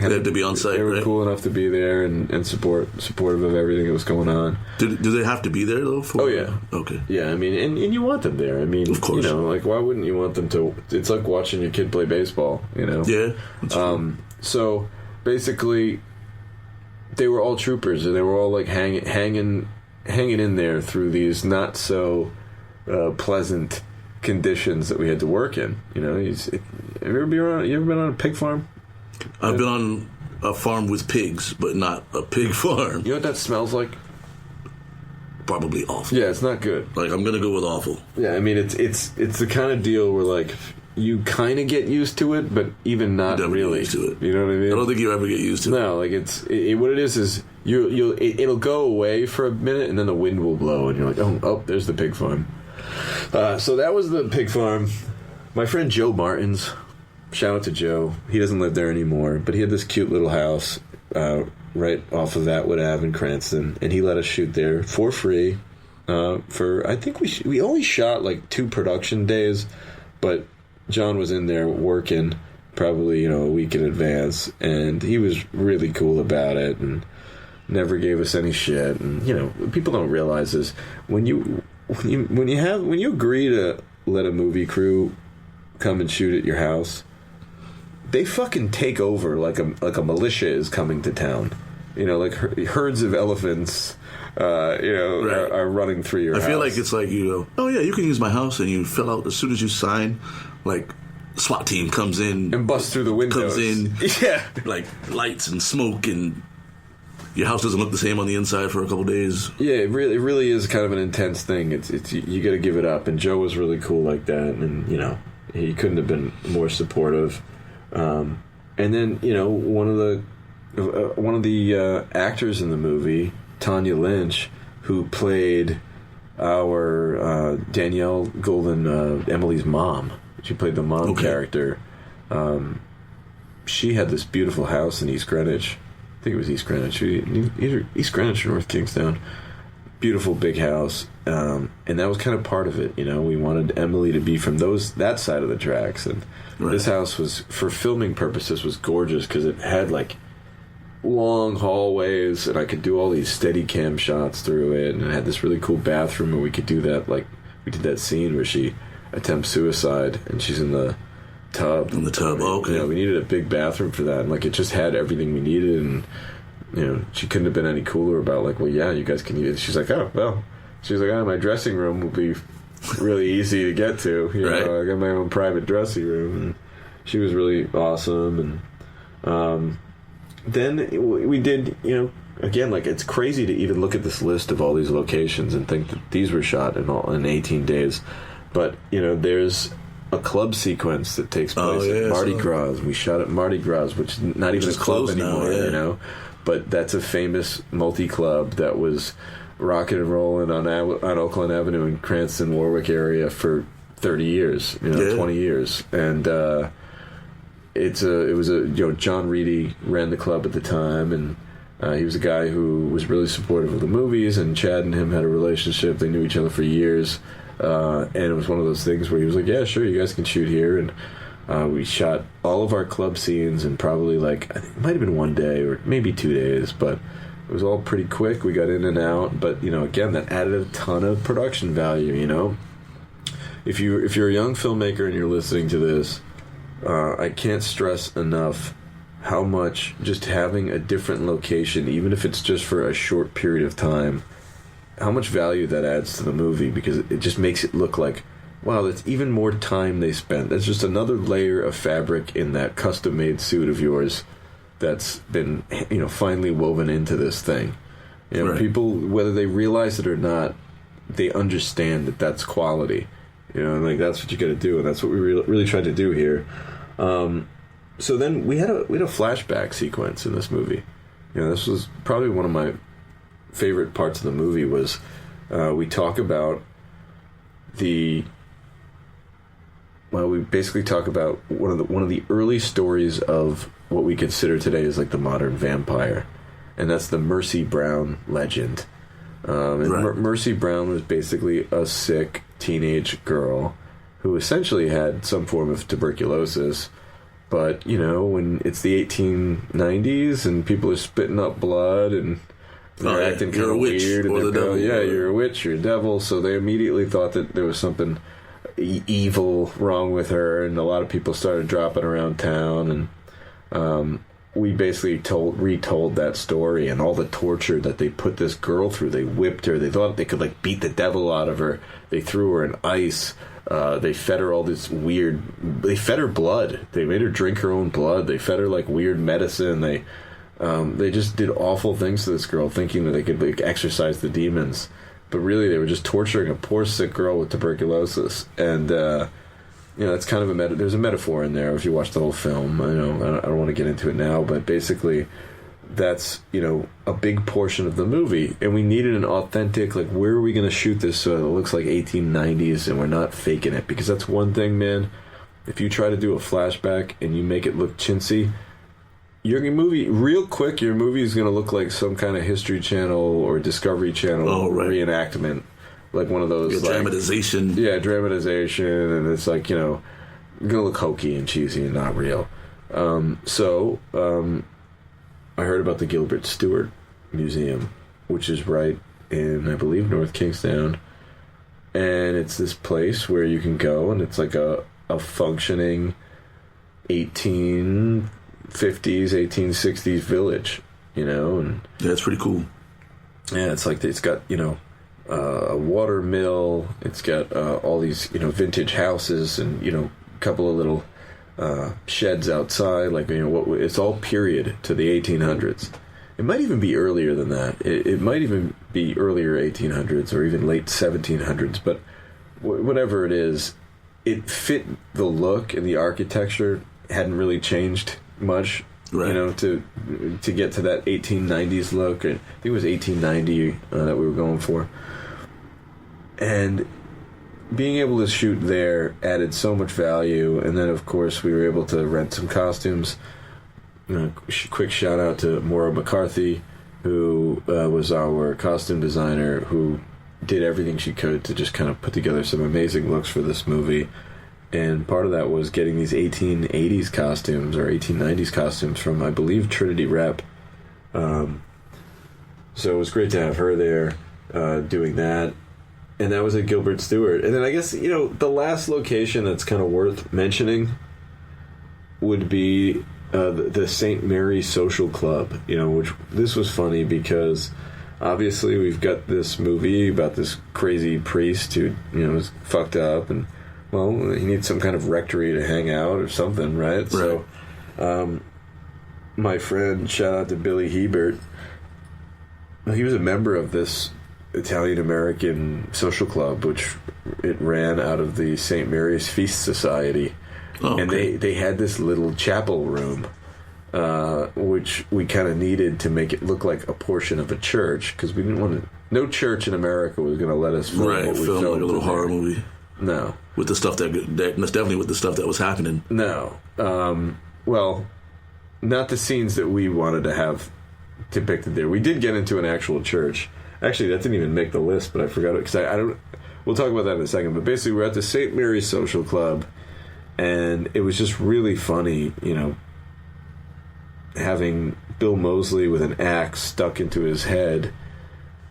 had to be on site. They were right? cool enough to be there and supportive of everything that was going on. Do they have to be there, though? Oh, yeah. Okay. Yeah, I mean, and you want them there. I mean, of course. Like, why wouldn't you want them to? It's like watching your kid play baseball, Yeah. So basically, they were all troopers, and they were all like hanging in there through these not so pleasant conditions that we had to work in. Have you ever been on a pig farm? I've been on a farm with pigs, but not a pig farm. You know what that smells like? Probably awful. Yeah, it's not good. Like, I'm gonna go with awful. Yeah, I mean, it's the kind of deal where like you kind of get used to it, but even not really. Used to it. You know what I mean? I don't think you ever get used to it. No, like what it is it'll go away for a minute, and then the wind will blow, and you're like, oh, there's the pig farm. So that was the pig farm. My friend Joe Martins, shout out to Joe. He doesn't live there anymore, but he had this cute little house right off of Atwood Ave in Cranston, and he let us shoot there for free. I think we only shot like 2 production days, but John was in there working probably a week in advance, and he was really cool about it and never gave us any shit. And people don't realize this when you agree to let a movie crew come and shoot at your house, they fucking take over like a militia is coming to town. Like herds of elephants. Right. are running through your house. I feel like it's like, oh yeah, you can use my house, and you fill out as soon as you sign, like, SWAT team comes in and busts through the windows. Comes in, yeah, like lights and smoke, and your house doesn't look the same on the inside for a couple days. Yeah, it really is kind of an intense thing. It's you got to give it up. And Joe was really cool like that, and he couldn't have been more supportive. And then one of the actors in the movie, Tanya Lynch, who played our Danielle Golden, Emily's mom. She played the mom character. She had this beautiful house in East Greenwich. I think it was East Greenwich. Either East Greenwich or North Kingstown. Beautiful big house. And that was kind of part of it. We wanted Emily to be from that side of the tracks. And this house was, for filming purposes, was gorgeous because it had like long hallways, and I could do all these steady cam shots through it, and it had this really cool bathroom where we could do that. Like, we did that scene where she attempts suicide and she's in the tub. In the tub, okay. We needed a big bathroom for that, and like it just had everything we needed, and she couldn't have been any cooler about like, well, yeah, you guys can use it. She's like, my dressing room will be really easy to get to. I got my own private dressing room, and she was really awesome. And then we did, again, like, it's crazy to even look at this list of all these locations and think that these were shot in 18 days. But, there's a club sequence that takes place at Mardi Gras. We shot at Mardi Gras, which is not even a club anymore, now, But that's a famous multi-club that was rocking and rolling on Oakland Avenue in Cranston, Warwick area for 30 years, 20 years. And John Reedy ran the club at the time, and he was a guy who was really supportive of the movies, and Chad and him had a relationship. They knew each other for years, and it was one of those things where he was like, yeah, sure, you guys can shoot here. And We shot all of our club scenes in probably I think it might have been 1 day or maybe 2 days, but it was all pretty quick. We got in and out, but again, that added a ton of production value. If you're a young filmmaker and you're listening to this, I can't stress enough how much just having a different location, even if it's just for a short period of time, how much value that adds to the movie, because it just makes it look like, wow, that's even more time they spent. That's just another layer of fabric in that custom-made suit of yours that's been, finally woven into this thing. Right. People, whether they realize it or not, they understand that that's quality. That's what you got to do, and that's what we really tried to do here. So then we had a flashback sequence in this movie. This was probably one of my favorite parts of the movie. Was we talk about we basically talk about one of the early stories of what we consider today as the modern vampire, and that's the Mercy Brown legend. Right. Mercy Brown was basically a sick teenage girl who essentially had some form of tuberculosis. But when it's the 1890s and people are spitting up blood and they're acting kind of weird, and they're going, you're a witch, you're a devil. So they immediately thought that there was something evil wrong with her, and a lot of people started dropping around town, and we basically retold that story and all the torture that they put this girl through. They whipped her. They thought they could beat the devil out of her. They threw her in ice. They fed her all this weird. They fed her blood. They made her drink her own blood. They fed her weird medicine. They just did awful things to this girl, thinking that they could exorcise the demons. But really, they were just torturing a poor sick girl with tuberculosis. And it's kind of there's a metaphor in there if you watch the whole film. I don't want to get into it now, but basically, that's a big portion of the movie, and we needed an authentic, where are we going to shoot this so it looks like 1890s and we're not faking it, because that's one thing, man. If you try to do a flashback and you make it look chintzy, your movie is going to look like some kind of History Channel or Discovery Channel reenactment, like one of those dramatization. Dramatization, and it's going to look hokey and cheesy and not real. I heard about the Gilbert Stuart Museum, which is right in, I believe, North Kingstown. And it's this place where you can go, and it's a functioning 1850s, 1860s village, And yeah, it's pretty cool. Yeah, it's got, a water mill. It's got all these, vintage houses and, a couple of little sheds outside, it's all period to the 1800s. It might even be earlier than that. It might even be earlier 1800s or even late 1700s, but whatever it is, it fit the look, and the architecture hadn't really changed much, to get to that 1890s look. I think it was 1890 that we were going for. And being able to shoot there added so much value, and then of course we were able to rent some costumes. Quick shout out to Maura McCarthy, who was our costume designer, who did everything she could to just kind of put together some amazing looks for this movie. And part of that was getting these 1880s costumes or 1890s costumes from, I believe, Trinity Rep. So it was great to have her there doing that. And that was at Gilbert Stuart. And then I guess, the last location that's kind of worth mentioning would be the St. Mary's Social Club, which this was funny because obviously we've got this movie about this crazy priest who, is fucked up and, well, he needs some kind of rectory to hang out or something, right? So, my friend, shout out to Billy Hebert, he was a member of this Italian-American social club, which it ran out of the St. Mary's Feast Society. Oh, and they had this little chapel room, which we kind of needed to make it look like a portion of a church, because we didn't want to... No church in America was going to let us film what we film filmed like a little horror movie. No. With the stuff that's definitely with the stuff that was happening. No. Well, not the scenes that we wanted to have depicted there. We did get into an actual church. Actually, that didn't even make the list, but I forgot it because I don't. We'll talk about that in a second. But basically, we're at the St. Mary's Social Club, And it was just really funny, having Bill Moseley with an axe stuck into his head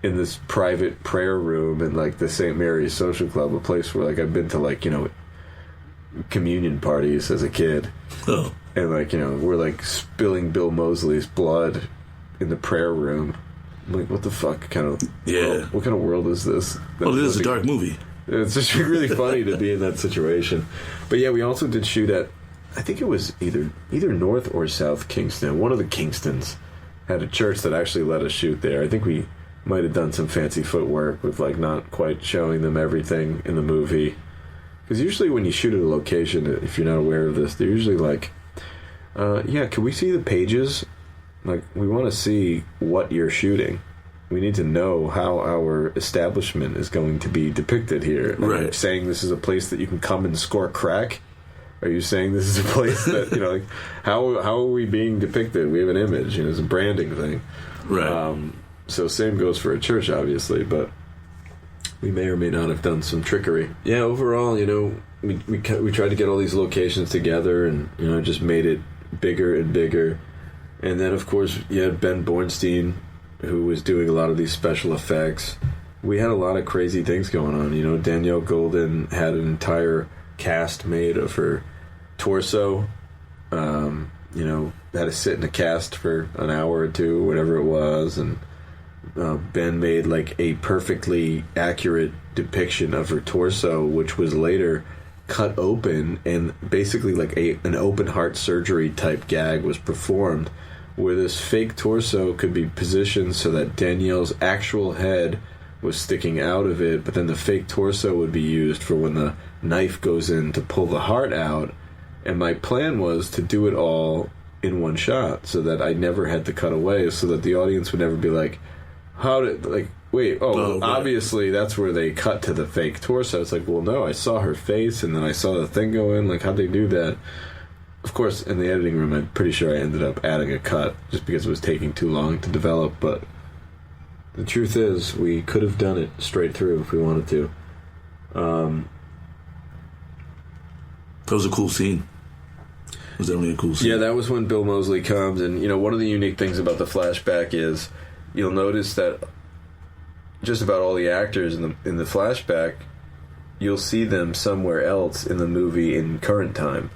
in this private prayer room in like the St. Mary's Social Club, a place where like I've been to communion parties as a kid. Oh. And we're like spilling Bill Moseley's blood in the prayer room. I'm like, what the fuck what kind of world is this? Well, it is a dark movie. It's just really funny to be in that situation. But yeah, we also did shoot at, I think it was either North or South Kingston. One of the Kingstons had a church that actually let us shoot there. I think we might have done some fancy footwork with like not quite showing them everything in the movie. Because usually when you shoot at a location, if you're not aware of this, they're usually like, can we see the pages? Like, we want to see what you're shooting. We need to know how our establishment is going to be depicted here. Are you saying this is a place that you can come and score crack? Are you saying this is a place that, how are we being depicted? We have an image, it's a branding thing. Right. So same goes for a church, obviously, but we may or may not have done some trickery. Yeah, overall, we tried to get all these locations together and, just made it bigger and bigger. And then, of course, you had Ben Bornstein, who was doing a lot of these special effects. We had a lot of crazy things going on. Danielle Golden had an entire cast made of her torso. Had to sit in a cast for an hour or two, whatever it was. And Ben made like a perfectly accurate depiction of her torso, which was later cut open, and basically like an open heart surgery type gag was performed, where this fake torso could be positioned so that Danielle's actual head was sticking out of it, but then the fake torso would be used for when the knife goes in to pull the heart out. And my plan was to do it all in one shot so that I never had to cut away, so that the audience would never be like, obviously that's where they cut to the fake torso. It's like, well, no, I saw her face and then I saw the thing go in. Like, how'd they do that? Of course, in the editing room, I'm pretty sure I ended up adding a cut just because it was taking too long to develop. But the truth is, we could have done it straight through if we wanted to. That was a cool scene. It was definitely a cool scene. Yeah, that was when Bill Moseley comes. And, one of the unique things about the flashback is you'll notice that just about all the actors in the flashback, you'll see them somewhere else in the movie in current time.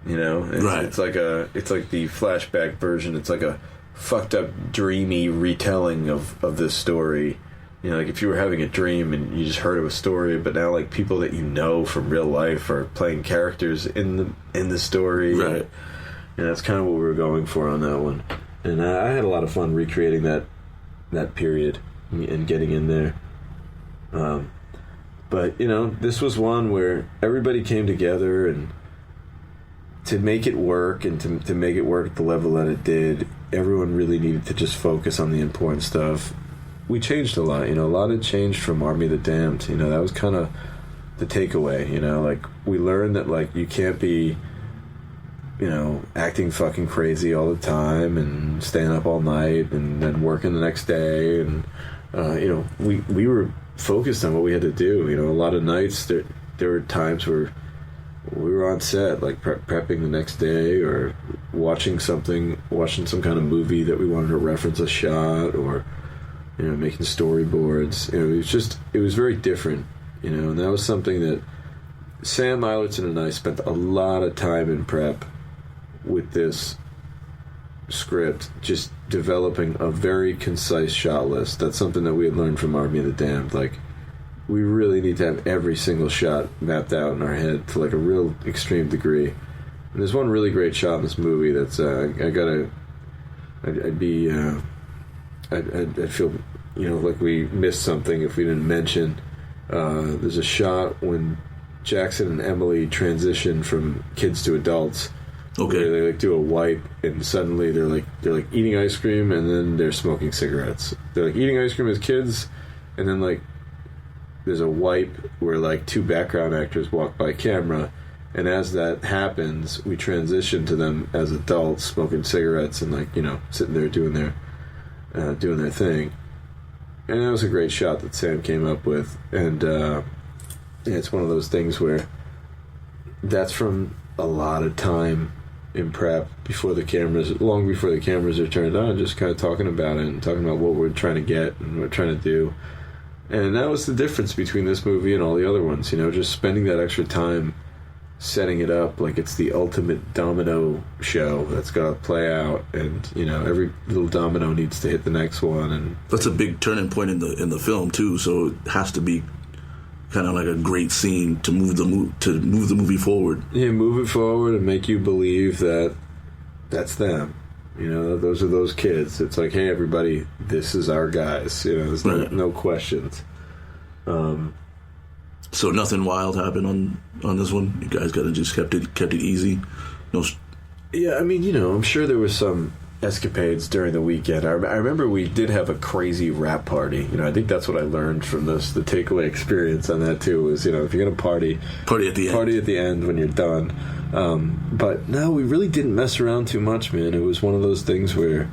Right. It's like the flashback version. It's like a fucked up, dreamy retelling of this story. Like if you were having a dream and you just heard of a story, but now like people that from real life are playing characters in the story. Right. And that's kind of what we were going for on that one. And I had a lot of fun recreating that period and getting in there. But this was one where everybody came together, and to make it work and to make it work at the level that it did, everyone really needed to just focus on the important stuff. We changed a lot, a lot had changed from Army of the Damned. That was kind of the takeaway. Like we learned that like you can't be acting fucking crazy all the time and staying up all night and then working the next day. And we were focused on what we had to do. A lot of nights there were times where we were on set, like prepping the next day, or watching some kind of movie that we wanted to reference a shot, or making storyboards. It was very different, and that was something that Sam Eilertson and I spent a lot of time in prep with this script, just developing a very concise shot list. That's something that we had learned from Army of the Damned. Like, we really need to have every single shot mapped out in our head to like a real extreme degree. And there's one really great shot in this movie that's I'd feel like we missed something if we didn't mention. There's a shot when Jackson and Emily transition from kids to adults. Okay. Where they like do a wipe, and suddenly they're like eating ice cream, and then they're smoking cigarettes. They're like eating ice cream as kids, and then like there's a wipe where like two background actors walk by camera, and as that happens, we transition to them as adults smoking cigarettes and like sitting there doing their thing. And that was a great shot that Sam came up with, and it's one of those things where that's from a lot of time in prep long before the cameras are turned on, just kind of talking about it and talking about what we're trying to get and what we're trying to do. And that was the difference between this movie and all the other ones, just spending that extra time setting it up like it's the ultimate domino show that's got to play out, and every little domino needs to hit the next one. And that's a big turning point in the film too, so it has to be kind of like a great scene to move the movie forward. Yeah, move it forward and make you believe that that's them. Those are those kids. It's like, hey, everybody, this is our guys. There's no questions. So nothing wild happened on this one. You guys got to just kept it easy. Yeah, I mean, I'm sure there was some escapades during the weekend. I remember we did have a crazy rap party. I think that's what I learned from this. The takeaway experience on that too was, if you're gonna party at the end when you're done. But no, we really didn't mess around too much, man. It was one of those things where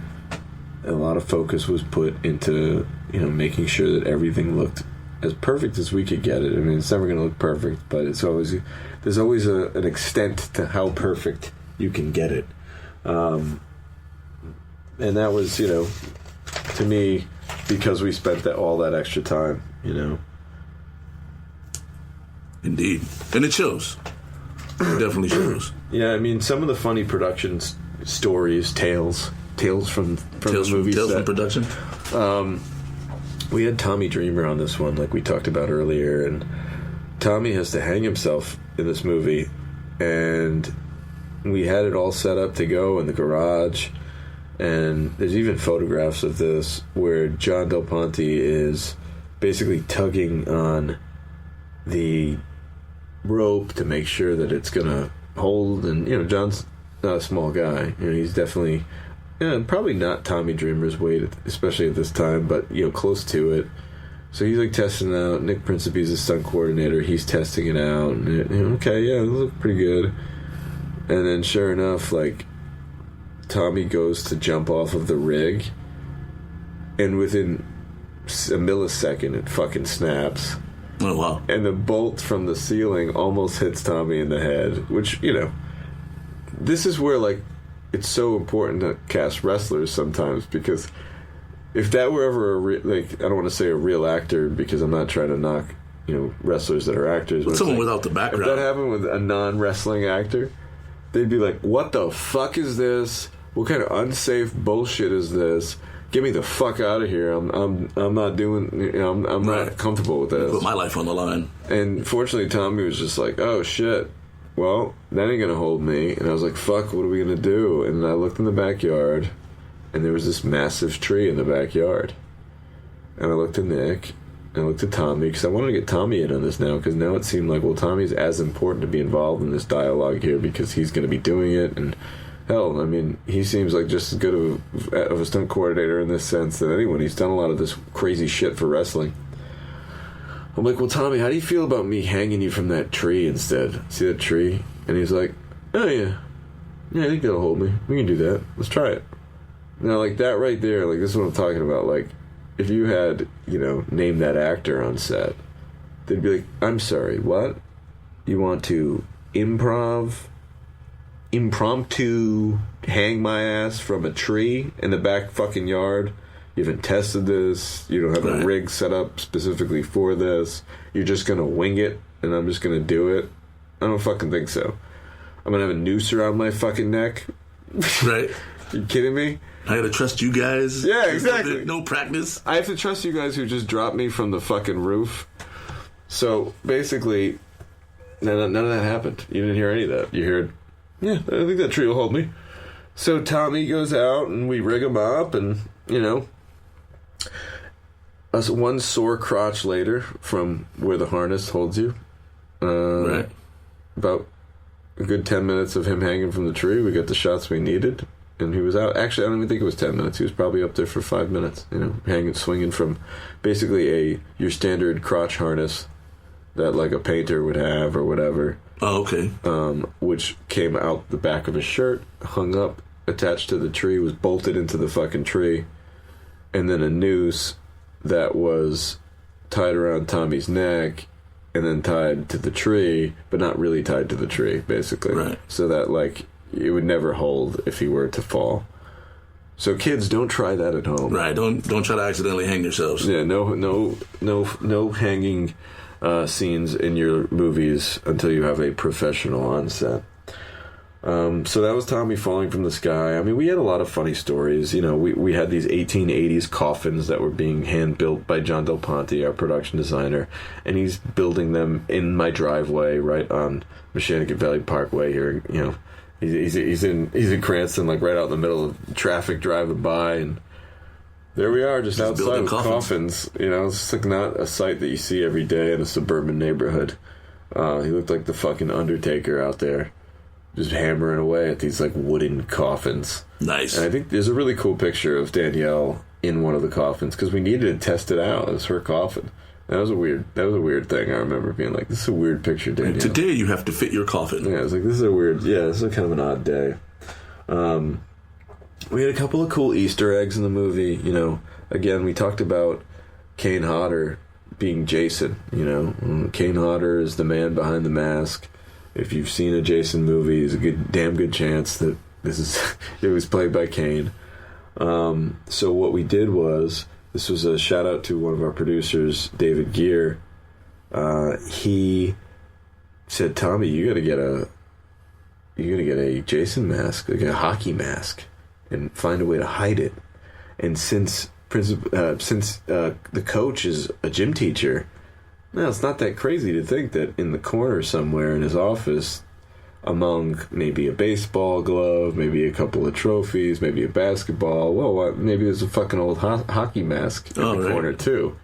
a lot of focus was put into making sure that everything looked as perfect as we could get it. I mean, it's never going to look perfect, but there's always an extent to how perfect you can get it. And that was, to me, because we spent all that extra time, Indeed. And it shows. It definitely shows. Yeah, I mean, some of the funny production stories, tales from the movie tales set. from production. We had Tommy Dreamer on this one, like we talked about earlier, and Tommy has to hang himself in this movie, and we had it all set up to go in the garage, and there's even photographs of this where John Del Ponte is basically tugging on the rope to make sure that it's gonna hold, and John's not a small guy. He's definitely probably not Tommy Dreamer's weight, especially at this time, but close to it. So he's like testing it out. Nick Principe's a stunt coordinator. He's testing it out, and okay, yeah, it looks pretty good. And then sure enough, like, Tommy goes to jump off of the rig, and within a millisecond it fucking snaps. Oh, wow. And the bolt from the ceiling almost hits Tommy in the head, which, this is where, like, it's so important to cast wrestlers sometimes, because if that were ever I don't want to say a real actor, because I'm not trying to knock, wrestlers that are actors. But someone without the background. If that happened with a non-wrestling actor, they'd be like, what the fuck is this? What kind of unsafe bullshit is this? Get me the fuck out of here. I'm not doing, I'm not comfortable with this. Put my life on the line. And fortunately, Tommy was just like, oh shit, well, that ain't gonna hold me. And I was like, fuck, what are we gonna do? And I looked in the backyard, and there was this massive tree in the backyard. And I looked at Nick, and I looked at Tommy, because I wanted to get Tommy in on this now, because now it seemed like, well, Tommy's as important to be involved in this dialogue here, because he's gonna be doing it. And hell, I mean, he seems like just as good of a stunt coordinator in this sense than anyone. He's done a lot of this crazy shit for wrestling. I'm like, well, Tommy, how do you feel about me hanging you from that tree instead? See that tree? And he's like, oh, yeah. Yeah, I think that'll hold me. We can do that. Let's try it. Now, like, that right there, like, this is what I'm talking about. Like, if you had, named that actor on set, they'd be like, I'm sorry, what? You want to impromptu hang my ass from a tree in the back fucking yard? You haven't tested this. You don't have a rig set up specifically for this. You're just gonna wing it, and I'm just gonna do it. I don't fucking think so. I'm gonna have a noose around my fucking neck. Right? You kidding me? I gotta trust you guys. Yeah, exactly. No practice. I have to trust you guys who just dropped me from the fucking roof. So basically, none of that happened. You didn't hear any of that. You heard, yeah, I think that tree will hold me. So Tommy goes out, and we rig him up, and us one sore crotch later from where the harness holds you. Right. About a good 10 minutes of him hanging from the tree. We got the shots we needed, and he was out. Actually, I don't even think it was 10 minutes. He was probably up there for 5 minutes, hanging, swinging from basically your standard crotch harness that like a painter would have or whatever. Oh, okay. Which came out the back of his shirt, hung up, attached to the tree, was bolted into the fucking tree, and then a noose that was tied around Tommy's neck and then tied to the tree, but not really tied to the tree, basically. Right. So that, like, it would never hold if he were to fall. So kids, don't try that at home. Right. Don't try to accidentally hang yourselves. Yeah. No hanging scenes in your movies until you have a professional on set. So that was Tommy falling from the sky. I mean, we had a lot of funny stories. You know, we had these 1880s coffins that were being hand-built by John Del Ponte, our production designer, and he's building them in my driveway right on Mechanic Valley Parkway here. You know, he's in Cranston, like right out in the middle of traffic driving by, and there we are, just outside with coffins. You know, it's like not a sight that you see every day in a suburban neighborhood. He looked like the fucking Undertaker out there, just hammering away at these like wooden coffins. Nice. And I think there's a really cool picture of Danielle in one of the coffins because we needed to test it out. It was her coffin. That was a weird thing. I remember being like, "This is a weird picture, Danielle." And today you have to fit your coffin. Yeah, I was like, "This is a weird." Yeah, this is kind of an odd day. We had a couple of cool Easter eggs in the movie. You know, again, we talked about Kane Hodder being Jason. You know, Kane Hodder is the man behind the mask. If you've seen a Jason movie, there's a damn good chance that it was played by Kane. So what we did was, this was a shout out to one of our producers, David Gear. He said, "Tommy, you gotta get a Jason mask, like a hockey mask, and find a way to hide it." And since the coach is a gym teacher, now it's not that crazy to think that in the corner somewhere in his office, among maybe a baseball glove, maybe a couple of trophies, maybe a basketball, maybe there's a fucking old hockey mask in the corner too.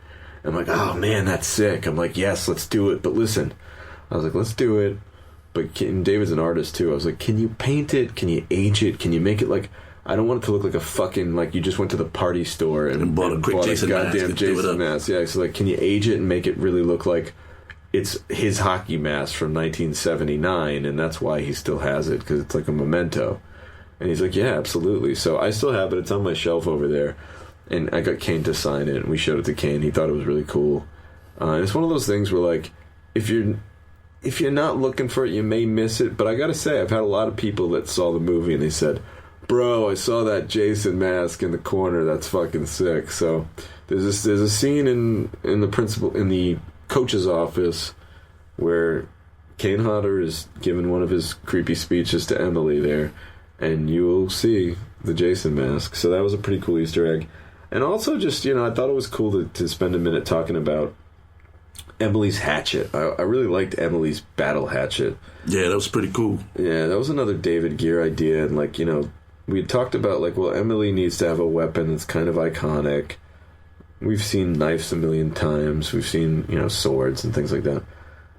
I'm like, "Oh man, that's sick." I'm like, "Yes, let's do it." But listen, I was like, "Let's do it." But David's an artist too. I was like, "Can you paint it? Can you age it? Can you make it like?" I don't want it to look like a fucking, like you just went to the party store and bought a quick Jason goddamn mask. Jason mask. Yeah, so like, can you age it and make it really look like it's his hockey mask from 1979, and that's why he still has it, because it's like a memento. And he's like, "Yeah, absolutely." So I still have it. It's on my shelf over there, and I got Kane to sign it, and we showed it to Kane. He thought it was really cool. And it's one of those things where, like, if you're not looking for it, you may miss it. But I gotta say, I've had a lot of people that saw the movie and they said, "Bro, I saw that Jason mask in the corner. That's fucking sick." So there's a scene in the coach's office where Kane Hodder is giving one of his creepy speeches to Emily there, and you will see the Jason mask. So that was a pretty cool Easter egg. And also, just, you know, I thought it was cool to spend a minute talking about Emily's hatchet. I really liked Emily's battle hatchet. Yeah, that was pretty cool. Yeah, that was another David Gear idea. And, like, you know, we had talked about, like, well, Emily needs to have a weapon that's kind of iconic. We've seen knives a million times. We've seen, you know, swords and things like that.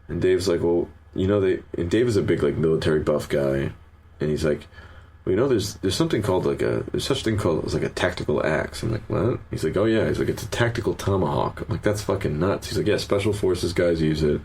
And Dave's like, well, you know, and Dave is a big, like, military buff guy. And he's like, well, you know, there's something called, like, there's such a thing called, it's like a tactical axe. I'm like, what? He's like, oh, yeah. He's like, it's a tactical tomahawk. I'm like, that's fucking nuts. He's like, yeah, special forces guys use it.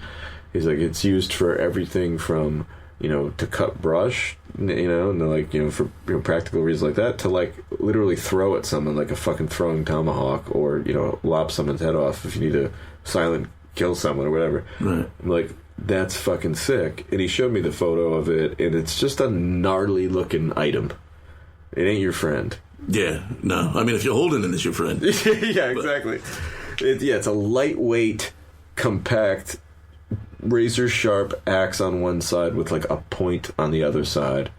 He's like, it's used for everything from, you know, to cut brush, you know, and like, you know, for, you know, practical reasons like that, to like literally throw at someone like a fucking throwing tomahawk, or, you know, lop someone's head off if you need to silent kill someone or whatever. Right. I'm like, that's fucking sick. And he showed me the photo of it, and it's just a gnarly looking item. It ain't your friend. Yeah, no. I mean, if you're holding it, it's your friend. Yeah, exactly. It's a lightweight, compact, razor sharp axe on one side with like a point on the other side.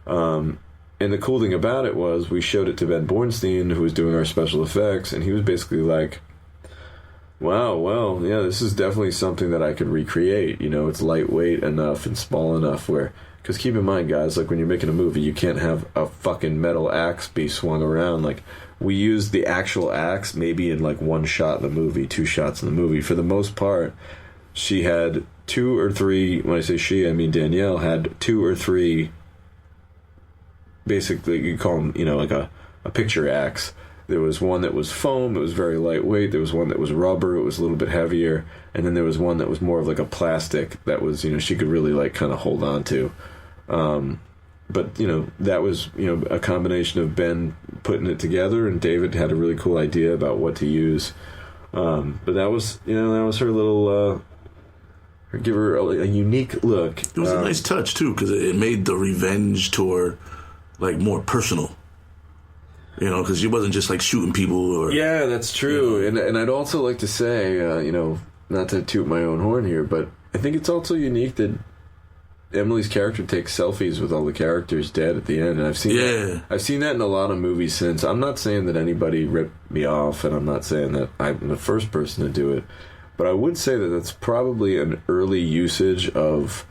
And the cool thing about it was we showed it to Ben Bornstein, who was doing our special effects, and he was basically like, wow, well, yeah, this is definitely something that I could recreate. You know, it's lightweight enough and small enough where, because keep in mind, guys, like when you're making a movie, you can't have a fucking metal axe be swung around. Like, we used the actual axe maybe in like one shot in the movie, 2 shots in the movie. For the most part, she had 2 or 3, when I say she, I mean Danielle, had 2 or 3, basically, you call them, you know, like a picture axe. There was one that was foam, it was very lightweight. There was one that was rubber, it was a little bit heavier. And then there was one that was more of like a plastic that was, you know, she could really like kind of hold on to. But, you know, that was, you know, a combination of Ben putting it together, and David had a really cool idea about what to use. But that was, you know, that was her little give her a unique look. It was a nice touch too, because it made the revenge tour like more personal. You know, because she wasn't just like shooting people. Or yeah, that's true. And I'd also like to say, you know, not to toot my own horn here, but I think it's also unique that Emily's character takes selfies with all the characters dead at the end, and I've seen that in a lot of movies since. I'm not saying that anybody ripped me off, and I'm not saying that I'm the first person to do it, but I would say that that's probably an early usage of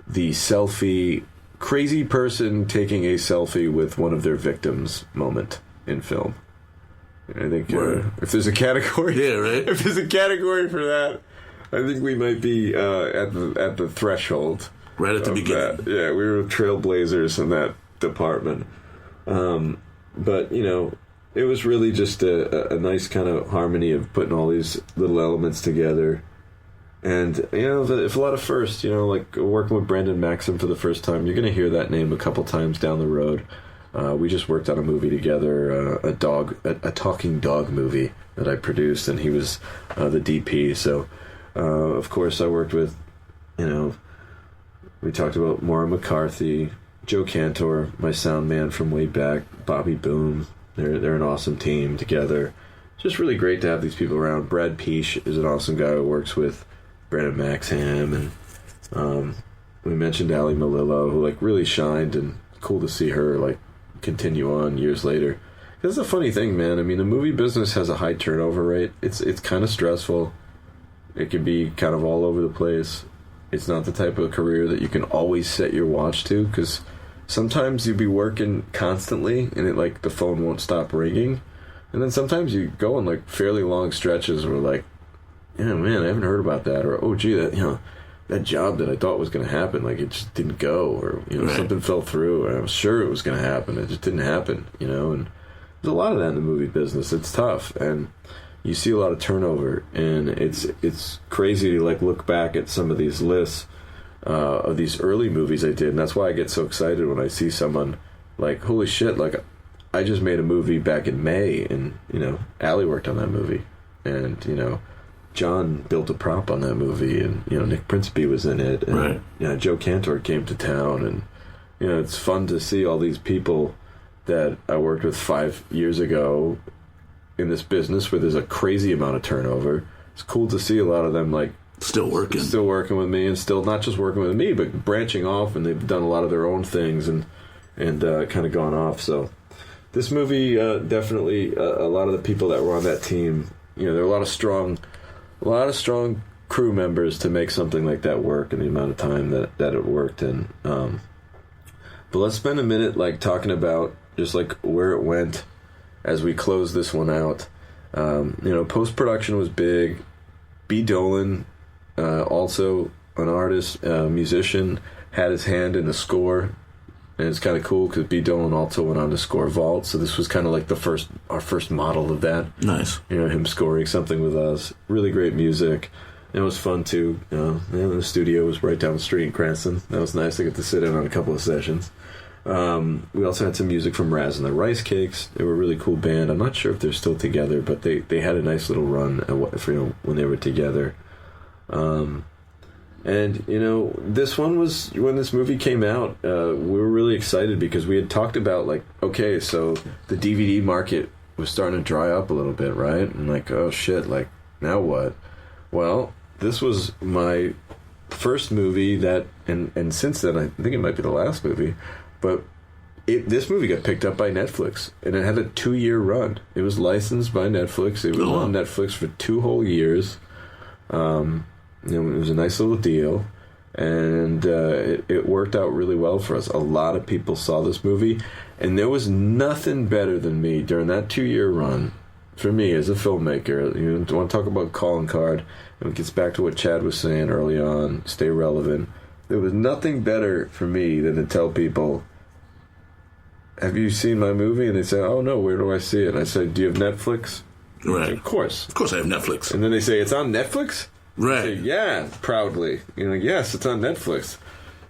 the selfie, crazy person taking a selfie with one of their victims moment in film. I think if there's a category, right. If there's a category for that, I think we might be at the threshold. Right at the beginning. That. Yeah, we were trailblazers in that department. But, you know, it was really just a nice kind of harmony of putting all these little elements together. And, you know, if a lot of firsts, you know, like working with Brandon Maxim for the first time, you're going to hear that name a couple times down the road. We just worked on a movie together, a talking dog movie that I produced, and he was the DP. So, of course, I worked with, you know, we talked about Maura McCarthy, Joe Cantor, my sound man from way back, Bobby Boone. They're an awesome team together. It's just really great to have these people around. Brad Peach is an awesome guy who works with Brandon Maxham, and we mentioned Ali Malillo, who like really shined, and cool to see her like continue on years later. That's a funny thing, man. I mean, the movie business has a high turnover rate. It's kind of stressful. It can be kind of all over the place. It's not the type of career that you can always set your watch to, because sometimes you'll be working constantly and it like the phone won't stop ringing, and then sometimes you go on like fairly long stretches where like, yeah, man, I haven't heard about that, or oh gee, that, you know, that job that I thought was going to happen, like it just didn't go, or you know, something fell through, and I was sure it was going to happen, it just didn't happen, you know. And there's a lot of that in the movie business. It's tough, and you see a lot of turnover, and it's crazy to like look back at some of these lists of these early movies I did, and that's why I get so excited when I see someone like, holy shit, like I just made a movie back in May, and you know, Allie worked on that movie, and you know, John built a prop on that movie, and you know, Nick Principe was in it, and right. You know, Joe Cantor came to town, and you know, it's fun to see all these people that I worked with 5 years ago in this business where there's a crazy amount of turnover. It's cool to see a lot of them like still working with me, and still not just working with me, but branching off, and they've done a lot of their own things and kind of gone off. So this movie definitely a lot of the people that were on that team, you know, there are a lot of strong crew members to make something like that work in the amount of time that it worked in. But let's spend a minute like talking about just like where it went as we close this one out. You know, post-production was big. B. Dolan, also an artist, musician, had his hand in the score. And it's kind of cool because B. Dolan also went on to score Vault, so this was kind of like our first model of that. Nice. You know, him scoring something with us. Really great music. It was fun too. You know, the studio was right down the street in Cranston. That was nice to get to sit in on a couple of sessions. We also had some music from Raz and the Rice Cakes. They were a really cool band. I'm not sure if they're still together, but they had a nice little run when they were together. And, you know, this one was, when this movie came out, we were really excited because we had talked about, like, okay, so the DVD market was starting to dry up a little bit, right? And like, oh shit, like, now what? Well, this was my first movie that, and since then, I think it might be the last movie, but this movie got picked up by Netflix, and it had a 2-year run. It was licensed by Netflix. It was on Netflix for 2 whole years. You know, it was a nice little deal, and it worked out really well for us. A lot of people saw this movie, and there was nothing better than me during that 2-year run. For me, as a filmmaker, you want to talk about calling card, and it gets back to what Chad was saying early on, stay relevant. There was nothing better for me than to tell people, have you seen my movie? And they say, oh no, where do I see it? And I say, do you have Netflix? Right. Of course I have Netflix. And then they say, it's on Netflix? Right. I say, yeah, proudly. You know, yes, it's on Netflix.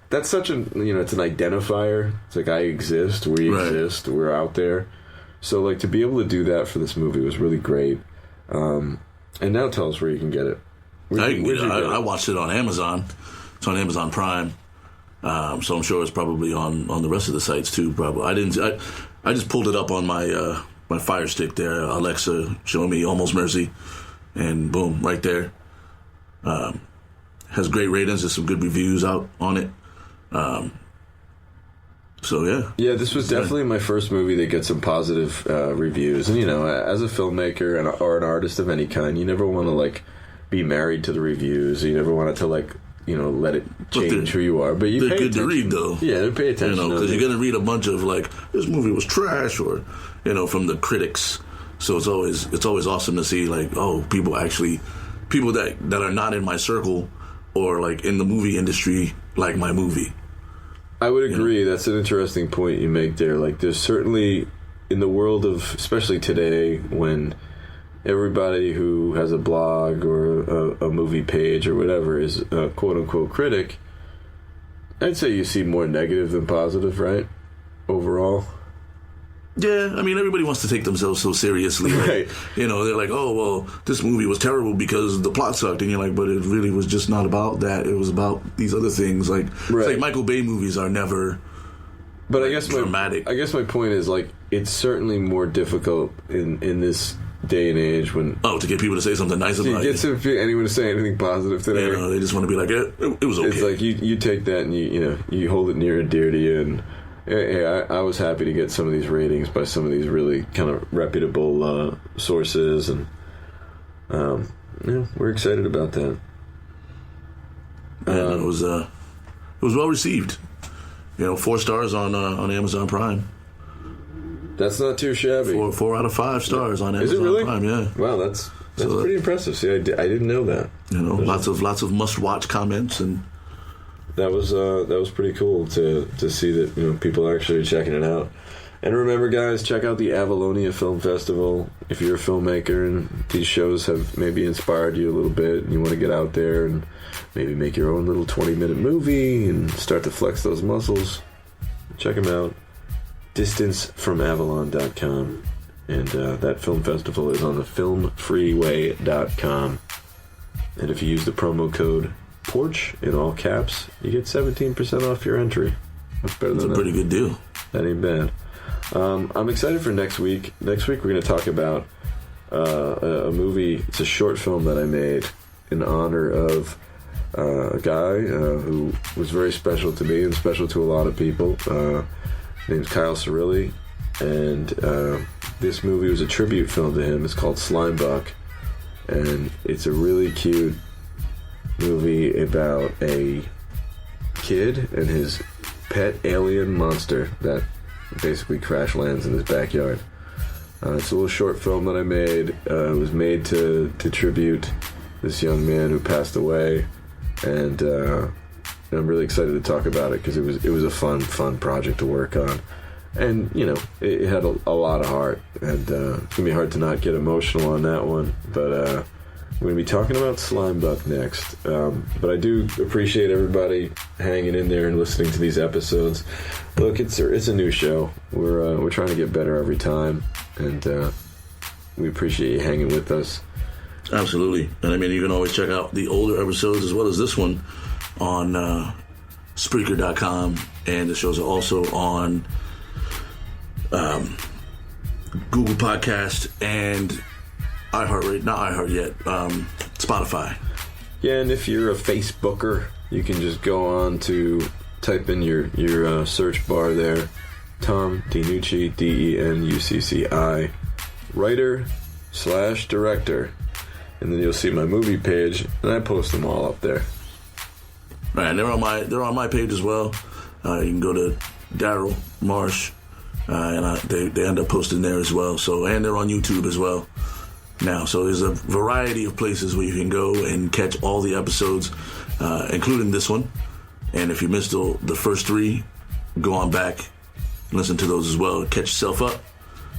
That's such an, you know, it's an identifier. It's like, I exist, we exist, we're out there. So, like, to be able to do that for this movie was really great. And now tell us where you can get it. I watched it on Amazon. It's on Amazon Prime. So I'm sure it's probably on the rest of the sites too. Probably. I just pulled it up on my my Fire Stick there. Alexa, show me Almost Mercy, and boom, right there. Has great ratings. There's some good reviews out on it. So yeah. This was definitely my first movie that gets some positive reviews. And as a filmmaker or an artist of any kind, you never want to be married to the reviews. You never want it to let it change who you are. But you they're pay good attention. to read though. Yeah, they pay attention. Because you're gonna read a bunch of this movie was trash, or from the critics. So it's always awesome to see people that are not in my circle or in the movie industry like my movie. I would agree. That's an interesting point you make there. There's certainly, in the world of, especially today, when everybody who has a blog or a movie page or whatever is a quote-unquote critic, I'd say you see more negative than positive, right? Overall. Yeah, I mean, everybody wants to take themselves so seriously. Right. They're like, oh, well, this movie was terrible because the plot sucked. And you're like, but it really was just not about that. It was about these other things. Right. It's like Michael Bay movies are never dramatic. I guess my point is, it's certainly more difficult in this day and age when... Oh, to get people to say something nice about it. To get anyone to say anything positive today. They just want to be like, it was okay. It's like you take that and you hold it near and dear to you. And I was happy to get some of these ratings by some of these really kind of reputable sources, and we're excited about that. And it was well received. 4 stars on Amazon Prime. That's not too shabby. 4 out of 5 stars on Amazon Is it really? Prime. Yeah. Wow, that's pretty impressive. See, I didn't know that. Lots of must watch comments, and that was pretty cool to see that people are actually checking it out. And remember, guys, check out the Avalonia Film Festival. If you're a filmmaker and these shows have maybe inspired you a little bit and you want to get out there and maybe make your own little 20-minute movie and start to flex those muscles, check them out. DistanceFromAvalon.com. And that film festival is on the filmfreeway.com. And if you use the promo code Porch in all caps, you get 17% off your entry. That's better than that. That's a pretty good deal. That ain't bad. I'm excited for next week. Next week we're going to talk about a movie. It's a short film that I made in honor of a guy who was very special to me and special to a lot of people. His name's Kyle Cirilli, and this movie was a tribute film to him. It's called Slimebuck, and it's a really cute movie about a kid and his pet alien monster that basically crash lands in his backyard. It's a little short film that I made. It was made to tribute this young man who passed away, and I'm really excited to talk about it because it was a fun project to work on. And it had a lot of heart, and it's gonna be hard to not get emotional on that one, but we're going to be talking about Slimebuck next. But I do appreciate everybody hanging in there and listening to these episodes. Look, it's a new show. We're trying to get better every time, and we appreciate you hanging with us. Absolutely. And I mean, you can always check out the older episodes as well as this one on Spreaker.com, and the shows are also on Google Podcast and Spotify. Yeah, and if you're a Facebooker, you can just go on to type in your search bar there, Tom DeNucci, DENUCCI, writer/director, and then you'll see my movie page, and I post them all up there. Right, and they're on my page as well. You can go to Daryl Marsh, and they end up posting there as well. So, and they're on YouTube as well now. So there's a variety of places where you can go and catch all the episodes, including this one. And if you missed the first 3, go on back, listen to those as well, catch yourself up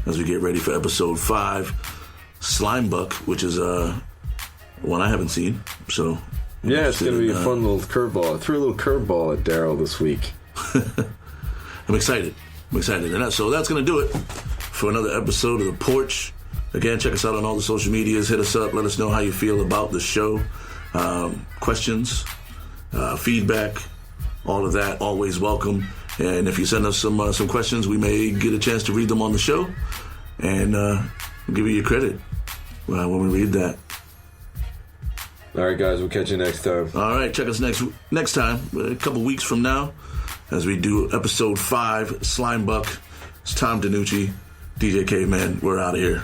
as we get ready for episode 5, Slimebuck, which is one I haven't seen. So yeah, it's going to be a fun little curveball. I threw a little curveball at Daryl this week. I'm excited. And so that's going to do it for another episode of The Porch. Again, check us out on all the social medias. Hit us up. Let us know how you feel about the show. questions, feedback, all of that, always welcome. And if you send us some questions, we may get a chance to read them on the show and give you your credit when we read that. All right, guys, we'll catch you next time. All right, check us next time, a couple weeks from now, as we do episode 5, Slimebuck. It's Tom DeNucci, DJ Caveman. We're out of here.